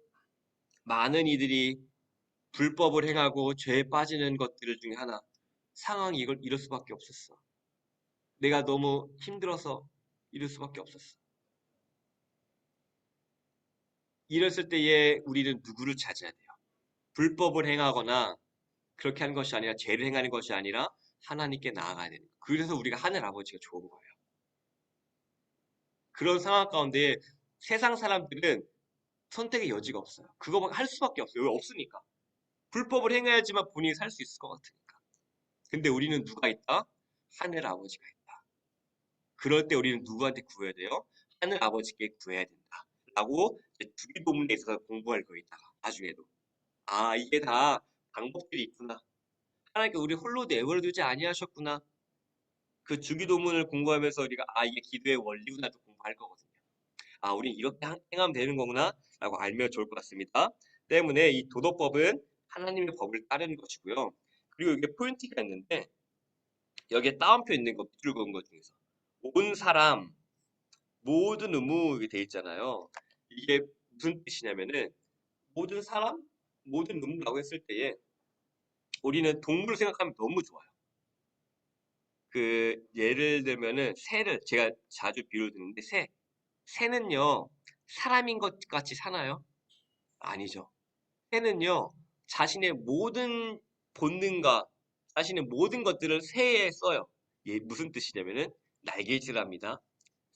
많은 이들이 불법을 행하고 죄에 빠지는 것들 중에 하나. 상황이 이럴 수밖에 없었어. 내가 너무 힘들어서 이럴 수밖에 없었어. 이랬을 때에 우리는 누구를 찾아야 돼요? 불법을 행하거나 그렇게 하는 것이 아니라 죄를 행하는 것이 아니라 하나님께 나아가야 되는 거예요. 그래서 우리가 하늘 아버지가 좋은 거예요. 그런 상황 가운데 세상 사람들은 선택의 여지가 없어요. 그거 할 수밖에 없어요. 왜 없으니까. 불법을 행해야지만 본인이 살 수 있을 것 같으니까. 근데 우리는 누가 있다? 하늘 아버지가 있다. 그럴 때 우리는 누구한테 구해야 돼요? 하늘 아버지께 구해야 된다. 라고 주기도문에 있어서 공부할 거 있다가 나중에도. 아, 이게 다 방법들이 있구나. 하나님께 우리 홀로 내버려 두지 아니하셨구나. 그 주기도문을 공부하면서 우리가 이게 기도의 원리구나도 공부할 거거든요. 우리 이렇게 행하면 되는 거구나 라고 알면 좋을 것 같습니다. 때문에 이 도덕법은 하나님의 법을 따르는 것이고요. 그리고 이게 포인트가 있는데 여기에 따옴표 있는 거 밑줄 그은 것 중에서 온 사람 모든 의무 이게 돼 있잖아요. 이게 무슨 뜻이냐면은 모든 사람 모든 의무라고 했을 때에 우리는 동물을 생각하면 너무 좋아요. 그 예를 들면은 새를 제가 자주 비유를 드는데 새는요 사람인 것 같이 사나요? 아니죠. 새는요 자신의 모든 본능과 자신의 모든 것들을 새에 써요. 이게 무슨 뜻이냐면은 날개짓을 합니다.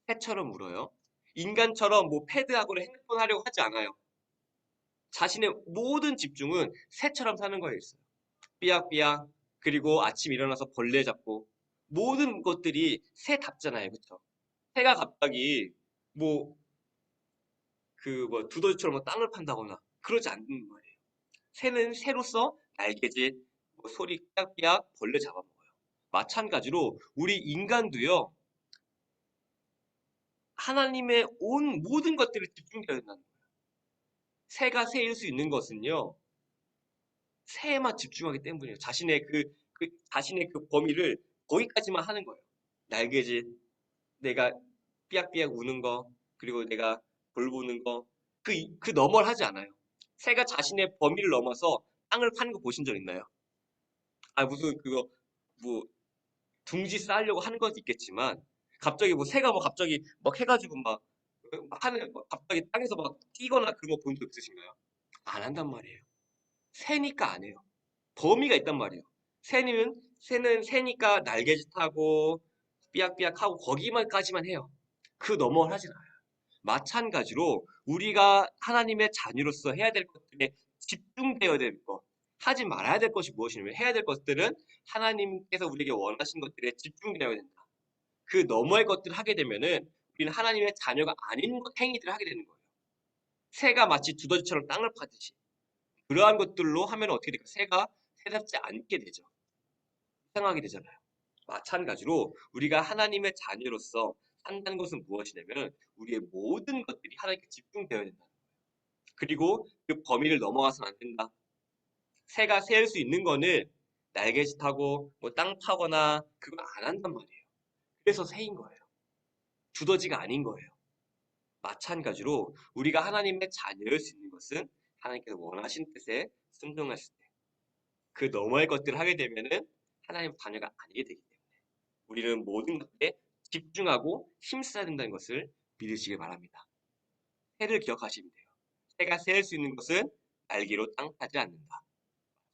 새처럼 울어요. 인간처럼 뭐 패드하고 핸드폰 하려고 하지 않아요. 자신의 모든 집중은 새처럼 사는 거에 있어요. 삐약삐약 그리고 아침 일어나서 벌레 잡고 모든 것들이 새답잖아요. 그쵸? 새가 갑자기 뭐 두더지처럼 땅을 판다거나 그러지 않는 말이에요. 새는 새로서 날개짓, 소리 삐약삐약 벌레 잡아먹어요. 마찬가지로 우리 인간도요. 하나님의 온 모든 것들을 집중되어야 된다는 거예요. 새가 새일 수 있는 것은요. 새에만 집중하기 때문이에요. 자신의 그 범위를 거기까지만 하는 거예요. 날개짓, 내가 삐약삐약 우는 거, 그리고 내가 볼 보는 거, 그 너머를 하지 않아요. 새가 자신의 범위를 넘어서 땅을 파는 거 보신 적 있나요? 무슨 뭐, 둥지 쌓으려고 하는 것도 있겠지만, 갑자기 새가 갑자기 막 해가지고 갑자기 땅에서 막 뛰거나 그런 거 본 적 있으신가요? 안 한단 말이에요. 새니까 안 해요. 범위가 있단 말이에요. 새는 새니까 날개짓하고 삐약삐약하고 거기만까지만 해요. 그 너머를 하진 않아요. 마찬가지로 우리가 하나님의 자녀로서 해야 될 것들에 집중되어야 될 것, 하지 말아야 될 것이 무엇이냐면 해야 될 것들은 하나님께서 우리에게 원하신 것들에 집중되어야 된다. 그 너머의 것들을 하게 되면은 우리는 하나님의 자녀가 아닌 행위들을 하게 되는 거예요. 새가 마치 두더지처럼 땅을 파듯이 그러한 것들로 하면 어떻게 될까? 새가 새답지 않게 되죠. 이상하게 되잖아요. 마찬가지로 우리가 하나님의 자녀로서 산다는 것은 무엇이냐면 우리의 모든 것들이 하나님께 집중되어야 된다. 그리고 그 범위를 넘어가서는 안 된다. 새가 셀 수 있는 거는 날개짓하고 땅 파거나 그거 안 한단 말이에요. 그래서 새인 거예요. 두더지가 아닌 거예요. 마찬가지로 우리가 하나님의 자녀일 수 있는 것은 하나님께서 원하신 뜻에 순종했을 때 그 너머의 것들을 하게 되면은 하나님 자녀가 아니게 되기 때문에 우리는 모든 것에 집중하고 힘써야 된다는 것을 믿으시길 바랍니다. 새를 기억하시면 돼요. 새가 셀 수 있는 것은 날개로 땅 파지 않는다.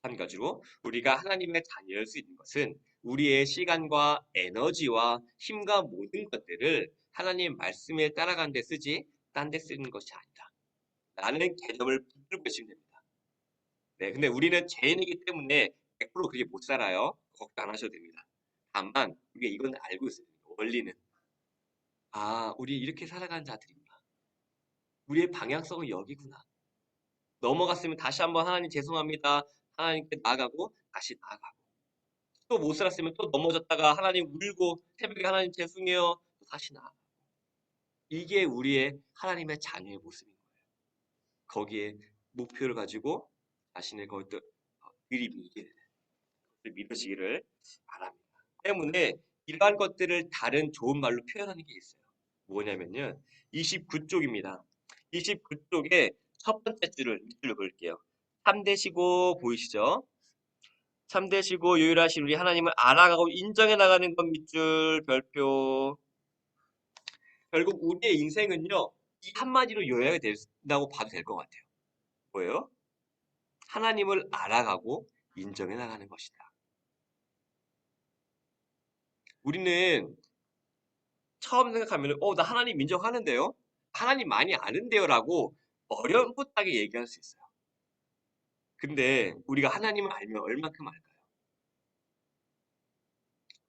마찬가지로 우리가 하나님의 자녀일 수 있는 것은 우리의 시간과 에너지와 힘과 모든 것들을 하나님 말씀에 따라가는 데 쓰지 딴 데 쓰는 것이 아니다. 라는 개념을 붙들고 계시면 됩니다. 네, 근데 우리는 죄인이기 때문에 100% 그게 못 살아요. 걱정 안 하셔도 됩니다. 다만 우리가 이건 알고 있어야 됩니다. 원리는. 우리 이렇게 살아가는 자들이구나. 우리의 방향성은 여기구나. 넘어갔으면 다시 한번 하나님 죄송합니다. 하나님께 나아가고 다시 나아가고. 또 못 살았으면 또 넘어졌다가 하나님 울고 새벽에 하나님 죄송해요. 또 다시 나아가고. 이게 우리의 하나님의 자녀의 모습인 거예요. 거기에 목표를 가지고 자신의 것들 들이밀게 되는 것을 믿으시기를 바랍니다. 때문에 이러한 것들을 다른 좋은 말로 표현하는 게 있어요. 뭐냐면요. 29쪽입니다. 29쪽에 첫 번째 줄을 밑줄로 그을게요. 참되시고 보이시죠? 참되시고 유일하신 우리 하나님을 알아가고 인정해 나가는 것 밑줄 별표. 결국 우리의 인생은요, 이 한마디로 요약이 된다고 봐도 될 것 같아요. 뭐예요? 하나님을 알아가고 인정해 나가는 것이다. 우리는 처음 생각하면, 나 하나님 인정하는데요? 하나님 많이 아는데요? 라고 어렴풋하게 얘기할 수 있어요. 근데 우리가 하나님을 알면 얼만큼 알까요?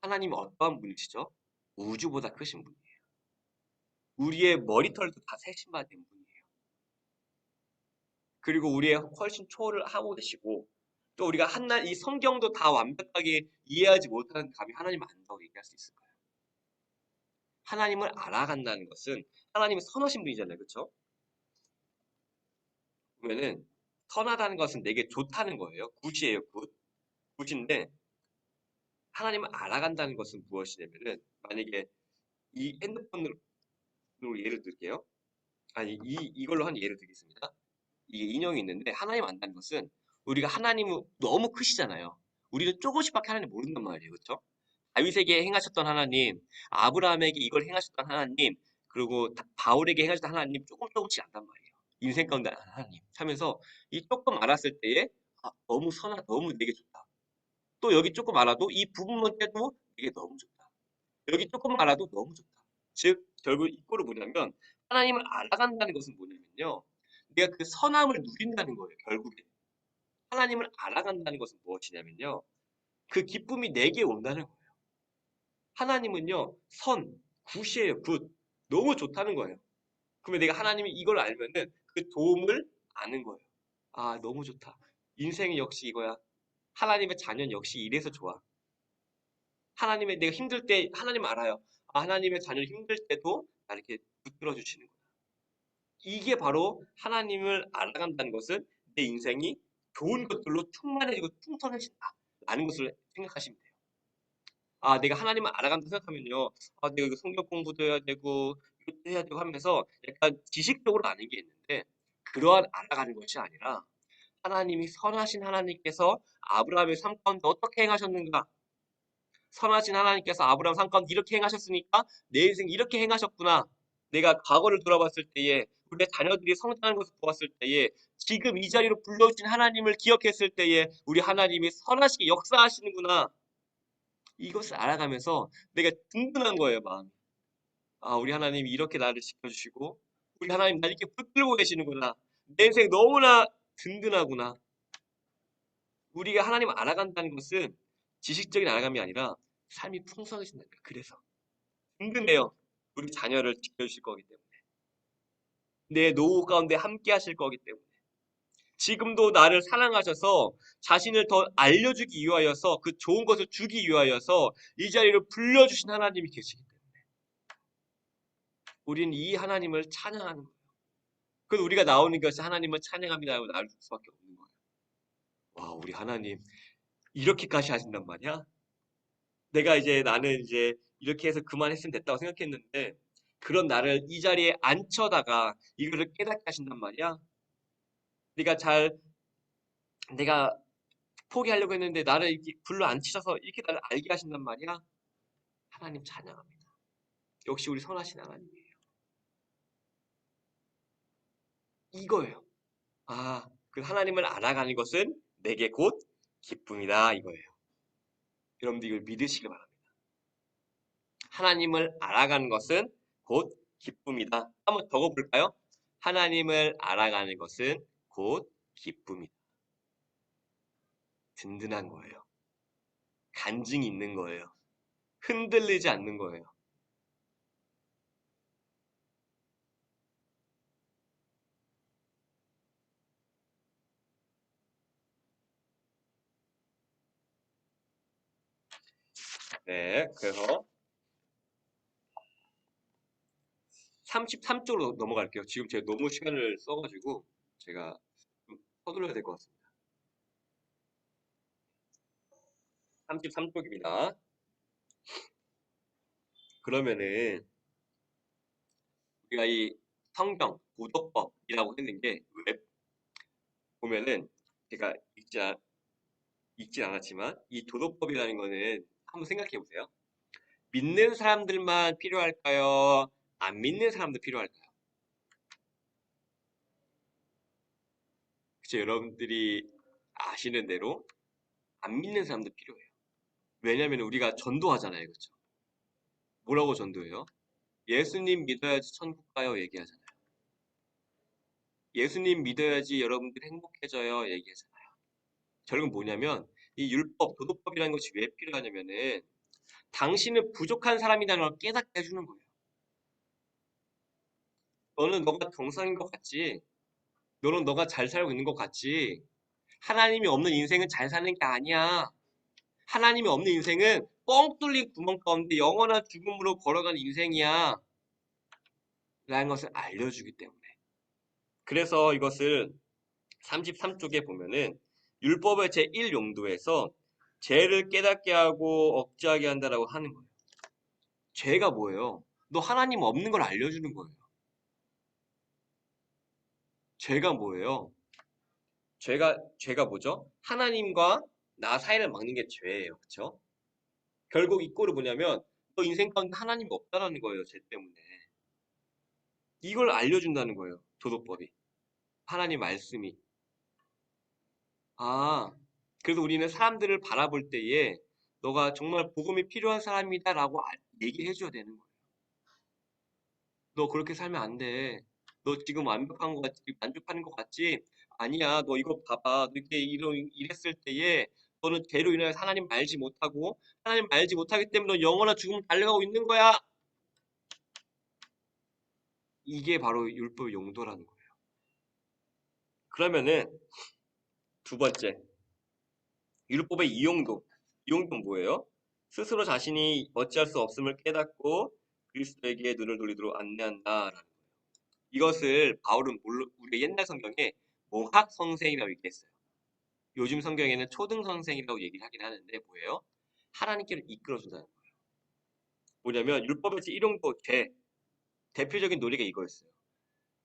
하나님은 어떠한 분이시죠? 우주보다 크신 분이에요. 우리의 머리털도 다 세신받은 분이에요. 그리고 우리의 훨씬 초월을 하고 계시고, 또 우리가 이 성경도 다 완벽하게 이해하지 못하는 감히 하나님을 안다고 얘기할 수 있을까요? 하나님을 알아간다는 것은 하나님은 선하신 분이잖아요. 그렇죠? 그러면은 선하다는 것은 내게 좋다는 거예요. 굿이에요. 굿. 굿인데 하나님을 알아간다는 것은 무엇이냐면은 만약에 이 핸드폰으로 예를 들게요. 아니 이걸로 한 예를 들겠습니다. 이게 인형이 있는데 하나님 안다는 것은 우리가 하나님은 너무 크시잖아요. 우리는 조금씩밖에 하나님 모른단 말이에요. 그렇죠? 다윗에게 행하셨던 하나님, 아브라함에게 이걸 행하셨던 하나님, 그리고 바울에게 행하셨던 하나님 조금씩 안단 말이에요. 인생 가운데 하나님 하면서 이 조금 알았을 때에 너무 선하, 너무 내게 좋다. 또 여기 조금 알아도 이 부분만 떼도 되게 너무 좋다. 여기 조금 알아도 너무 좋다. 즉 결국 이 꼴은 뭐냐면 하나님을 알아간다는 것은 뭐냐면요. 내가 그 선함을 누린다는 거예요. 결국에. 하나님을 알아간다는 것은 무엇이냐면요. 그 기쁨이 내게 온다는 거예요. 하나님은요. 굿이에요. 굿. 너무 좋다는 거예요. 그러면 내가 하나님이 이걸 알면은 그 도움을 아는 거예요. 아, 너무 좋다. 인생이 역시 이거야. 하나님의 자녀는 역시 이래서 좋아. 하나님의 내가 힘들 때 하나님 알아요. 하나님의 자녀를 힘들 때도 나 이렇게 붙들어 주시는구나. 이게 바로 하나님을 알아간다는 것은 내 인생이 좋은 것들로 충만해지고 풍성해진다. 라는 것을 생각하시면 돼요. 내가 하나님을 알아간다 생각하면요. 내가 이거 성경 공부도 해야 되고, 이것도 해야 되고 하면서 약간 지식적으로 아는 게 있는데, 그러한 알아가는 것이 아니라, 하나님이 선하신 하나님께서 아브라함의 삶 가운데 어떻게 행하셨는가? 선하신 하나님께서 아브라함 삶 가운데 이렇게 행하셨으니까 내 인생 이렇게 행하셨구나. 내가 과거를 돌아봤을 때에 우리의 자녀들이 성장하는 것을 보았을 때에 지금 이 자리로 불러주신 하나님을 기억했을 때에 우리 하나님이 선하시게 역사하시는구나. 이것을 알아가면서 내가 든든한 거예요, 마음이. 우리 하나님이 이렇게 나를 지켜주시고 우리 하나님 날 이렇게 붙들고 계시는구나. 내 인생 너무나 든든하구나. 우리가 하나님을 알아간다는 것은 지식적인 알아감이 아니라 삶이 풍성해진다는 거예요. 그래서 든든해요. 우리 자녀를 지켜주실 거기 때문에. 내 노후 가운데 함께 하실 거기 때문에. 지금도 나를 사랑하셔서 자신을 더 알려주기 위하여서 그 좋은 것을 주기 위하여서 이 자리를 불러주신 하나님이 계시기 때문에. 우리는 이 하나님을 찬양하는 거예요. 그래서 우리가 나오는 것이 하나님을 찬양합니다라고 나올 수밖에 없는 거예요. 와, 우리 하나님 이렇게까지 하신단 말이야? 나는 이제 이렇게 해서 그만했으면 됐다고 생각했는데 그런 나를 이 자리에 앉혀다가 이거를 깨닫게 하신단 말이야? 네가 잘 내가 포기하려고 했는데 나를 이렇게 불러 앉히셔서 이렇게 나를 알게 하신단 말이야? 하나님 찬양합니다. 역시 우리 선하신 하나님이에요. 이거예요. 그 하나님을 알아가는 것은 내게 곧 기쁨이다 이거예요. 여러분들 이걸 믿으시기 바랍니다. 하나님을 알아가는 것은 곧 기쁨이다. 한번 적어볼까요? 하나님을 알아가는 것은 곧 기쁨이다. 든든한 거예요. 간증이 있는 거예요. 흔들리지 않는 거예요. 네, 그래서 33쪽으로 넘어갈게요. 지금 제가 너무 시간을 써가지고 제가 좀 서둘러야 될 것 같습니다. 33쪽입니다. 그러면은 우리가 이 성경, 도덕법이라고 했는 게 왜 보면은 제가 읽진 않았지만 이 도덕법이라는 거는 한번 생각해 보세요. 믿는 사람들만 필요할까요? 안 믿는 사람도 필요할까요? 그쵸? 여러분들이 아시는 대로 안 믿는 사람도 필요해요. 왜냐하면 우리가 전도하잖아요. 그렇죠? 뭐라고 전도해요? 예수님 믿어야지 천국 가요 얘기하잖아요. 예수님 믿어야지 여러분들 행복해져요 얘기하잖아요. 결국 뭐냐면 이 율법, 도덕법이라는 것이 왜 필요하냐면은 당신은 부족한 사람이라는 걸 깨닫게 해주는 거예요. 너는 너가 정상인 것 같지? 너는 너가 잘 살고 있는 것 같지? 하나님이 없는 인생은 잘 사는 게 아니야. 하나님이 없는 인생은 뻥 뚫린 구멍 가운데 영원한 죽음으로 걸어가는 인생이야. 라는 것을 알려주기 때문에. 그래서 이것을 33쪽에 보면은 율법의 제1용도에서 죄를 깨닫게 하고 억제하게 한다라고 하는 거예요. 죄가 뭐예요? 너 하나님 없는 걸 알려주는 거예요. 죄가 뭐예요? 죄가 뭐죠? 하나님과 나 사이를 막는 게 죄예요. 그쵸? 결국 이 꼴은 뭐냐면 너 인생 가운데 하나님이 없다라는 거예요. 죄 때문에. 이걸 알려준다는 거예요. 도덕법이. 하나님 말씀이. 아, 그래서 우리는 사람들을 바라볼 때에 너가 정말 복음이 필요한 사람이다라고 얘기해 줘야 되는 거예요. 너 그렇게 살면 안 돼. 너 지금 완벽한 것 같지? 만족하는 것 같지? 아니야. 너 이거 봐봐. 너 이렇게 이랬을 때에 너는 죄로 인하여 하나님 알지 못하고 하나님 알지 못하기 때문에 너 영원한 죽음을 달려가고 있는 거야. 이게 바로 율법의 용도라는 거예요. 그러면은 두 번째, 율법의 이용도. 이용도는 뭐예요? 스스로 자신이 어찌할 수 없음을 깨닫고 그리스도에게 눈을 돌리도록 안내한다라는 거예요. 이것을 바울은 우리 옛날 성경에 모학 선생이라고 얘기했어요. 요즘 성경에는 초등 선생이라고 얘기를 하긴 하는데 뭐예요? 하나님께로 이끌어준다는 거예요. 뭐냐면 율법의 일용도 죄 대표적인 노래가 이거였어요.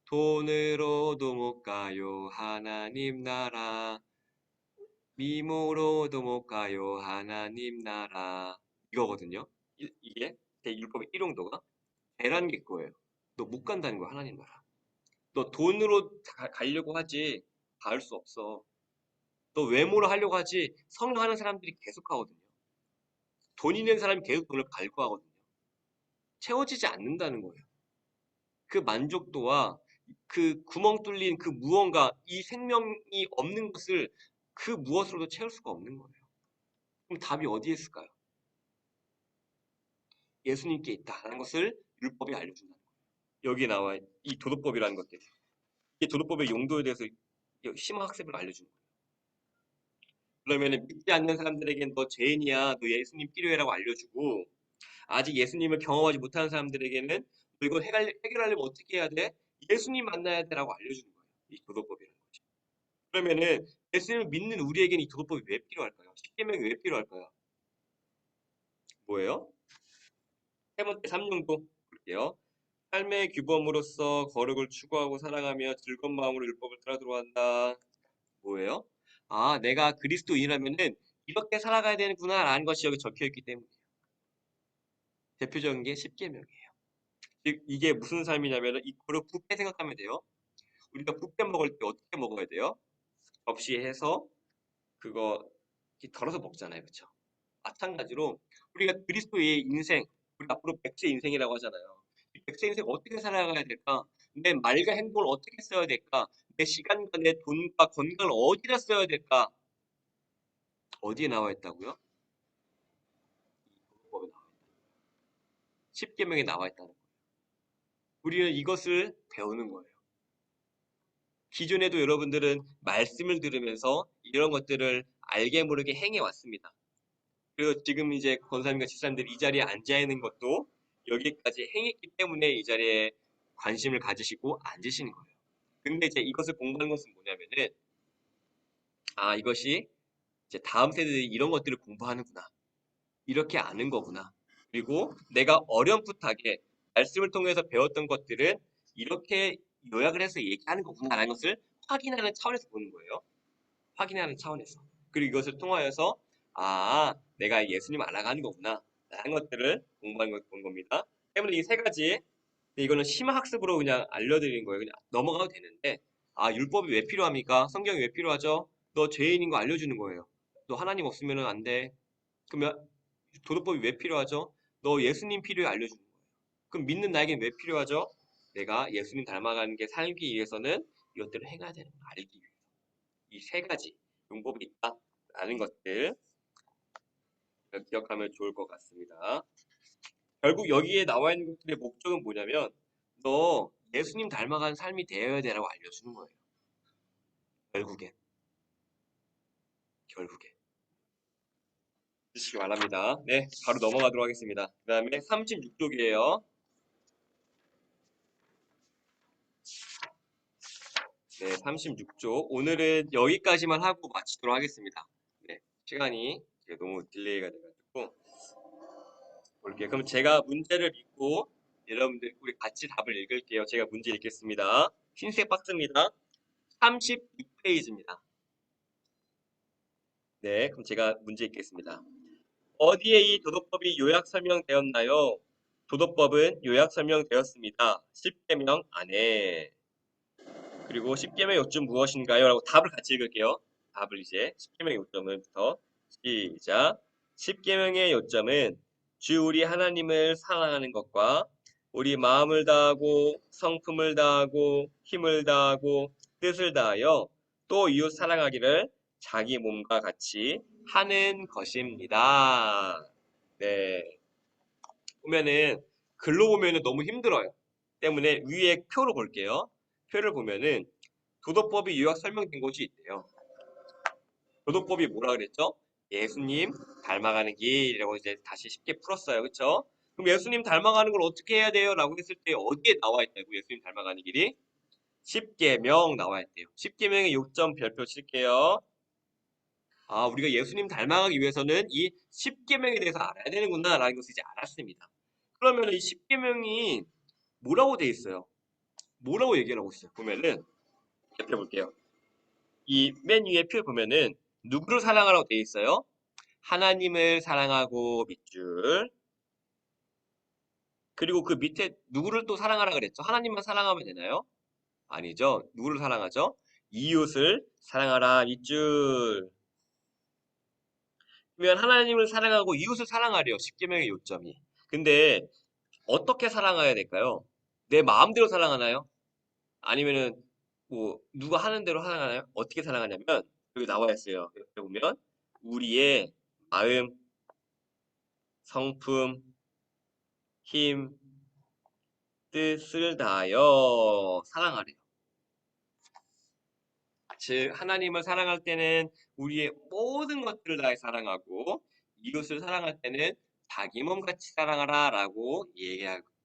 돈으로도 못 가요 하나님 나라 미모로도 못 가요 하나님 나라 이거거든요. 이게 율법의 일용도가 죄라는 게 그거예요. 너 못 간다는 거야 하나님 나라. 너 돈으로 가려고 하지 닿을 수 없어. 너 외모로 하려고 하지 성행하는 사람들이 계속 하거든요. 돈 있는 사람이 계속 돈을 발굴하거든요. 채워지지 않는다는 거예요. 그 만족도와 그 구멍 뚫린 그 무언가, 이 생명이 없는 것을 그 무엇으로도 채울 수가 없는 거예요. 그럼 답이 어디에 있을까요? 예수님께 있다는 것을 율법이 알려준다는 거예요. 여기 나와 이 도덕법이라는 것들. 이 도덕법의 용도에 대해서 심화 학습을 알려주는 거예요. 그러면 믿지 않는 사람들에게는 너 죄인이야, 너 예수님 필요해라고 알려주고 아직 예수님을 경험하지 못하는 사람들에게는 너 이거 해결하려면 어떻게 해야 돼? 예수님 만나야 돼라고 알려주는 거예요. 이 도덕법이라는 거죠. 그러면은 예수님을 믿는 우리에게는 이 도덕법이 왜 필요할까요? 십계명이 왜 필요할까요? 뭐예요? 세 번째 3용도 볼게요. 삶의 규범으로서 거룩을 추구하고 살아가며 즐거운 마음으로 율법을 따르도록 한다. 뭐예요? 아, 내가 그리스도인이라면은 이렇게 살아가야 되는구나라는 것이 여기 적혀 있기 때문에 대표적인 게 십계명이에요. 즉 이게 무슨 삶이냐면은 이 거룩 뷔페 생각하면 돼요. 우리가 뷔페 먹을 때 어떻게 먹어야 돼요? 접시에 해서 그거 이렇게 덜어서 먹잖아요. 그렇죠? 마찬가지로 우리가 그리스도의 인생, 우리 앞으로 백세 인생이라고 하잖아요. 이 백세 인생 어떻게 살아가야 될까? 내 말과 행동을 어떻게 써야 될까? 내 시간과 내 돈과 건강을 어디다 써야 될까? 어디에 나와 있다고요? 이 법에 나와 있다. 십계명에 나와 있다는 거예요. 우리는 이것을 배우는 거예요. 기존에도 여러분들은 말씀을 들으면서 이런 것들을 알게 모르게 행해 왔습니다. 그리고 지금 이제 권사님과 집사님들이 이 자리에 앉아 있는 것도 여기까지 행했기 때문에 이 자리에 관심을 가지시고 앉으시는 거예요. 근데 이제 이것을 공부하는 것은 뭐냐면은 아 이것이 이제 다음 세대들이 이런 것들을 공부하는구나. 이렇게 아는 거구나. 그리고 내가 어렴풋하게 말씀을 통해서 배웠던 것들은 이렇게 요약을 해서 얘기하는 거구나라는 것을 확인하는 차원에서 보는 거예요. 확인하는 차원에서. 그리고 이것을 통하여서 아, 내가 예수님 알아가는 거구나 라는 것들을 공부하는 본 겁니다. 때문에 이 세 가지 이거는 심화학습으로 그냥 알려드리는 거예요. 그냥 넘어가도 되는데 아, 율법이 왜 필요합니까? 성경이 왜 필요하죠? 너 죄인인 거 알려주는 거예요. 너 하나님 없으면 안 돼. 그러면 도덕법이 왜 필요하죠? 너 예수님 필요해 알려주는 거예요. 그럼 믿는 나에게는 왜 필요하죠? 내가 예수님 닮아가는 게 살기 위해서는 이것들을 행해야 되는 걸 알기 위해서. 이 세 가지 용법이 있다라는 것들 기억하면 좋을 것 같습니다. 결국 여기에 나와 있는 것들의 목적은 뭐냐면 너 예수님 닮아가는 삶이 되어야 되라고 알려주는 거예요. 결국엔. 결국엔. 주시기 바랍니다. 네, 바로 넘어가도록 하겠습니다. 그 다음에 36쪽이에요. 네, 36쪽. 오늘은 여기까지만 하고 마치도록 하겠습니다. 네, 시간이 너무 딜레이가 돼가지고 볼게요. 그럼 제가 문제를 읽고 여러분들 우리 같이 답을 읽을게요. 제가 문제 읽겠습니다. 흰색 박스입니다. 36페이지입니다. 네, 그럼 제가 문제 읽겠습니다. 어디에 이 도덕법이 요약 설명되었나요? 도덕법은 요약 설명되었습니다. 10계명 안에. 그리고 10계명의 요점 무엇인가요? 라고 답을 같이 읽을게요. 답을 이제 10계명의 요점부터 시작. 10계명의 요점은 주 우리 하나님을 사랑하는 것과 우리 마음을 다하고 성품을 다하고 힘을 다하고 뜻을 다하여 또 이웃 사랑하기를 자기 몸과 같이 하는 것입니다. 네. 보면은 글로 보면은 너무 힘들어요. 때문에 위에 표로 볼게요. 표를 보면은 도덕법이 요약 설명된 곳이 있대요. 도덕법이 뭐라 그랬죠? 예수님 닮아가는 길이라고 이제 다시 쉽게 풀었어요. 그쵸? 그럼 예수님 닮아가는 걸 어떻게 해야 돼요? 라고 했을 때 어디에 나와 있다고 예수님 닮아가는 길이? 10계명 나와 있대요. 10계명의 요점 별표 칠게요. 아, 우리가 예수님 닮아가기 위해서는 이 10계명에 대해서 알아야 되는구나 라는 것을 이제 알았습니다. 그러면 이 10계명이 뭐라고 돼 있어요? 뭐라고 얘기를 하고 있어요? 보면은 살펴볼게요. 이 맨 위에 표 보면은 누구를 사랑하라고 돼 있어요? 하나님을 사랑하고 밑줄. 그리고 그 밑에 누구를 또 사랑하라 그랬죠? 하나님만 사랑하면 되나요? 아니죠. 누구를 사랑하죠? 이웃을 사랑하라 밑줄. 그러면 하나님을 사랑하고 이웃을 사랑하래요. 10계명의 요점이. 근데 어떻게 사랑해야 될까요? 내 마음대로 사랑하나요? 아니면은 뭐 누가 하는 대로 사랑하나요? 어떻게 사랑하냐면 여기 나와 있어요. 옆에 보면 우리의 마음, 성품, 힘, 뜻을 다하여 사랑하래요. 즉 하나님을 사랑할 때는 우리의 모든 것들을 다해 사랑하고 이웃을 사랑할 때는 자기 몸같이 사랑하라 라고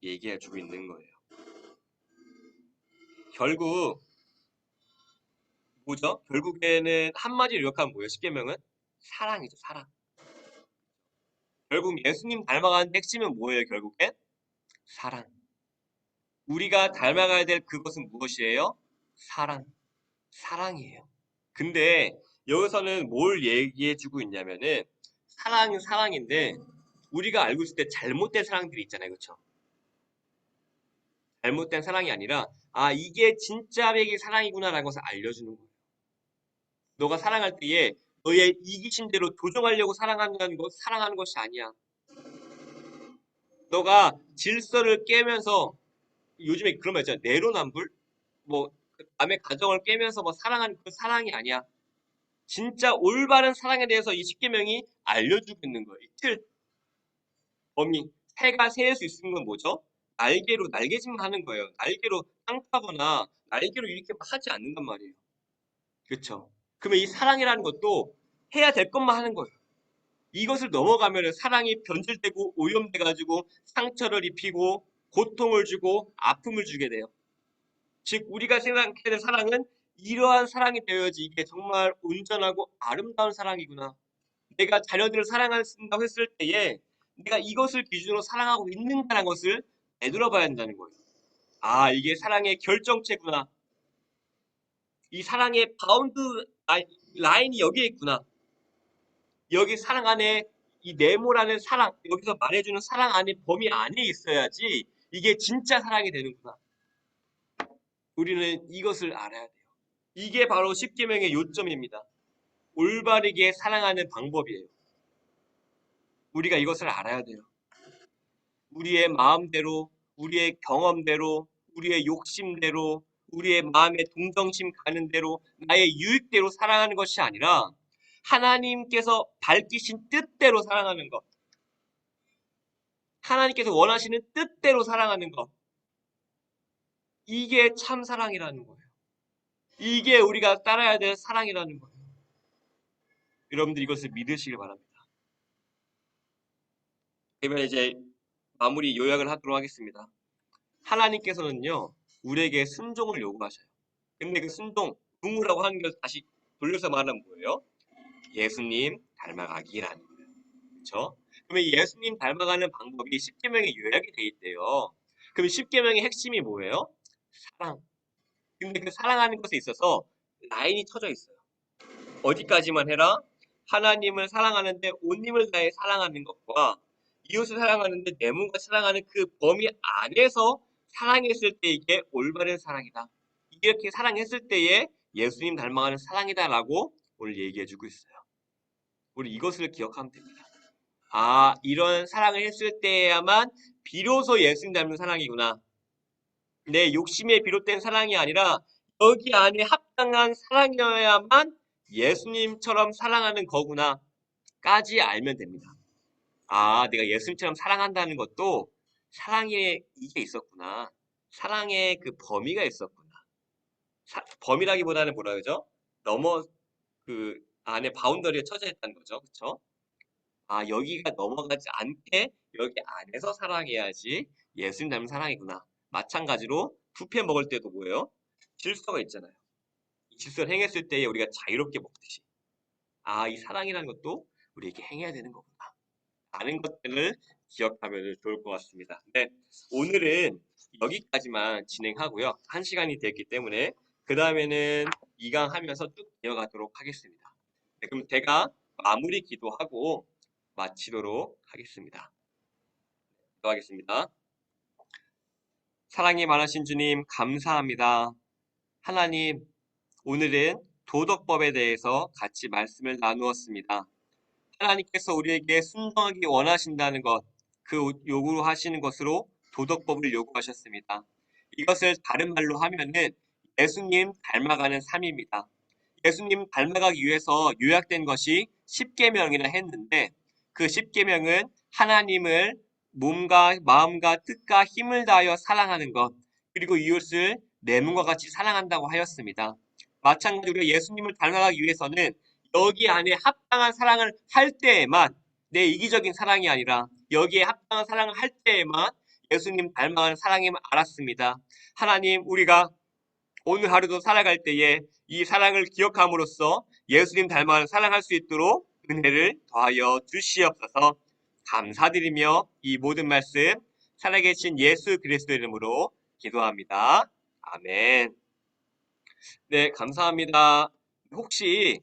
얘기해주고 있는 거예요. 결국 뭐죠? 결국에는 한마디로 요약하면 뭐예요? 10계명은? 사랑이죠, 사랑. 결국 예수님 닮아가는 핵심은 뭐예요, 결국엔? 사랑. 우리가 닮아가야 될 그것은 무엇이에요? 사랑. 사랑이에요. 근데 여기서는 뭘 얘기해주고 있냐면은 사랑은 사랑인데 우리가 알고 있을 때 잘못된 사랑들이 있잖아요, 그렇죠? 잘못된 사랑이 아니라 아 이게 진짜 백의 사랑이구나라는 것을 알려주는 거예요. 너가 사랑할 때에 너의 이기심대로 조종하려고 사랑하는 것, 사랑하는 것이 아니야. 너가 질서를 깨면서 요즘에 그런 말 있잖아. 내로남불? 뭐 남의 가정을 깨면서 뭐 사랑하는 그 사랑이 아니야. 진짜 올바른 사랑에 대해서 이 십계명이 알려주고 있는 거예요. 이 틀, 범위. 새가 새일 수 있는 건 뭐죠? 날개로 날개짓만 하는 거예요. 날개로 땅 파거나 날개로 이렇게 막 하지 않는단 말이에요. 그렇죠? 그러면 이 사랑이라는 것도 해야 될 것만 하는 거예요. 이것을 넘어가면 사랑이 변질되고 오염돼가지고 상처를 입히고 고통을 주고 아픔을 주게 돼요. 즉 우리가 생각해야 될 사랑은 이러한 사랑이 되어야지 이게 정말 온전하고 아름다운 사랑이구나. 내가 자녀들을 사랑한다고 했을 때에 내가 이것을 기준으로 사랑하고 있는가라는 것을 되돌아봐야 한다는 거예요. 아 이게 사랑의 결정체구나. 이 사랑의 바운드 라인이 여기에 있구나. 여기 사랑 안에 이 네모라는 사랑, 여기서 말해주는 사랑 안에 범위 안에 있어야지 이게 진짜 사랑이 되는구나. 우리는 이것을 알아야 돼요. 이게 바로 십계명의 요점입니다. 올바르게 사랑하는 방법이에요. 우리가 이것을 알아야 돼요. 우리의 마음대로, 우리의 경험대로, 우리의 욕심대로, 우리의 마음의 동정심 가는 대로, 나의 유익대로 사랑하는 것이 아니라 하나님께서 밝히신 뜻대로 사랑하는 것. 하나님께서 원하시는 뜻대로 사랑하는 것. 이게 참 사랑이라는 거예요. 이게 우리가 따라야 될 사랑이라는 거예요. 여러분들 이것을 믿으시길 바랍니다. 그러면 이제 마무리 요약을 하도록 하겠습니다. 하나님께서는요, 우리에게 순종을 요구하셔요. 근데 그 순종, 의무라고 하는 걸 다시 돌려서 말하면 뭐예요? 예수님 닮아가기라는 거예요. 그렇죠? 그러면 예수님 닮아가는 방법이 십계명에 요약이 돼 있대요. 그럼 십계명의 핵심이 뭐예요? 사랑. 근데 그 사랑하는 것에 있어서 라인이 쳐져 있어요. 어디까지만 해라? 하나님을 사랑하는데 온 힘을 다해 사랑하는 것과 이웃을 사랑하는데 내 몸과 사랑하는 그 범위 안에서 사랑했을 때 이게 올바른 사랑이다. 이렇게 사랑했을 때에 예수님 닮아가는 사랑이다라고 오늘 얘기해주고 있어요. 우리 이것을 기억하면 됩니다. 아, 이런 사랑을 했을 때야만 비로소 예수님 닮은 사랑이구나. 내 욕심에 비롯된 사랑이 아니라 여기 안에 합당한 사랑이어야만 예수님처럼 사랑하는 거구나까지 알면 됩니다. 아, 내가 예수님처럼 사랑한다는 것도 사랑에 이게 있었구나. 사랑의 그 범위가 있었구나. 범위라기보다는 뭐라 그러죠? 넘어 그 안에 바운더리에 처져 있다는 거죠. 그렇죠? 아, 여기가 넘어가지 않게 여기 안에서 사랑해야지 예수님 닮은 사랑이구나. 마찬가지로 뷔페 먹을 때도 뭐예요? 질서가 있잖아요. 이 질서를 행했을 때에 우리가 자유롭게 먹듯이. 아, 이 사랑이라는 것도 우리에게 행해야 되는 거구나. 아는 것들을 기억하면 좋을 것 같습니다. 네, 오늘은 여기까지만 진행하고요. 1시간이 됐기 때문에 그 다음에는 2강 하면서 쭉 이어가도록 하겠습니다. 네, 그럼 제가 마무리 기도하고 마치도록 하겠습니다. 기도하겠습니다. 사랑이 많으신 주님 감사합니다. 하나님, 오늘은 도덕법에 대해서 같이 말씀을 나누었습니다. 하나님께서 우리에게 순종하기 원하신다는 것, 그 요구하시는 것으로 도덕법을 요구하셨습니다. 이것을 다른 말로 하면은 예수님 닮아가는 삶입니다. 예수님 닮아가기 위해서 요약된 것이 십계명이라 했는데 그 십계명은 하나님을 몸과 마음과 뜻과 힘을 다하여 사랑하는 것, 그리고 이웃을 내 몸과 같이 사랑한다고 하였습니다. 마찬가지로 예수님을 닮아가기 위해서는 여기 안에 합당한 사랑을 할 때에만 내 이기적인 사랑이 아니라 여기에 합당한 사랑을 할 때에만 예수님 닮아가는 사랑임을 알았습니다. 하나님, 우리가 오늘 하루도 살아갈 때에 이 사랑을 기억함으로써 예수님 닮아가는 사랑할 수 있도록 은혜를 더하여 주시옵소서. 감사드리며 이 모든 말씀 살아계신 예수 그리스도 이름으로 기도합니다. 아멘. 네, 감사합니다. 혹시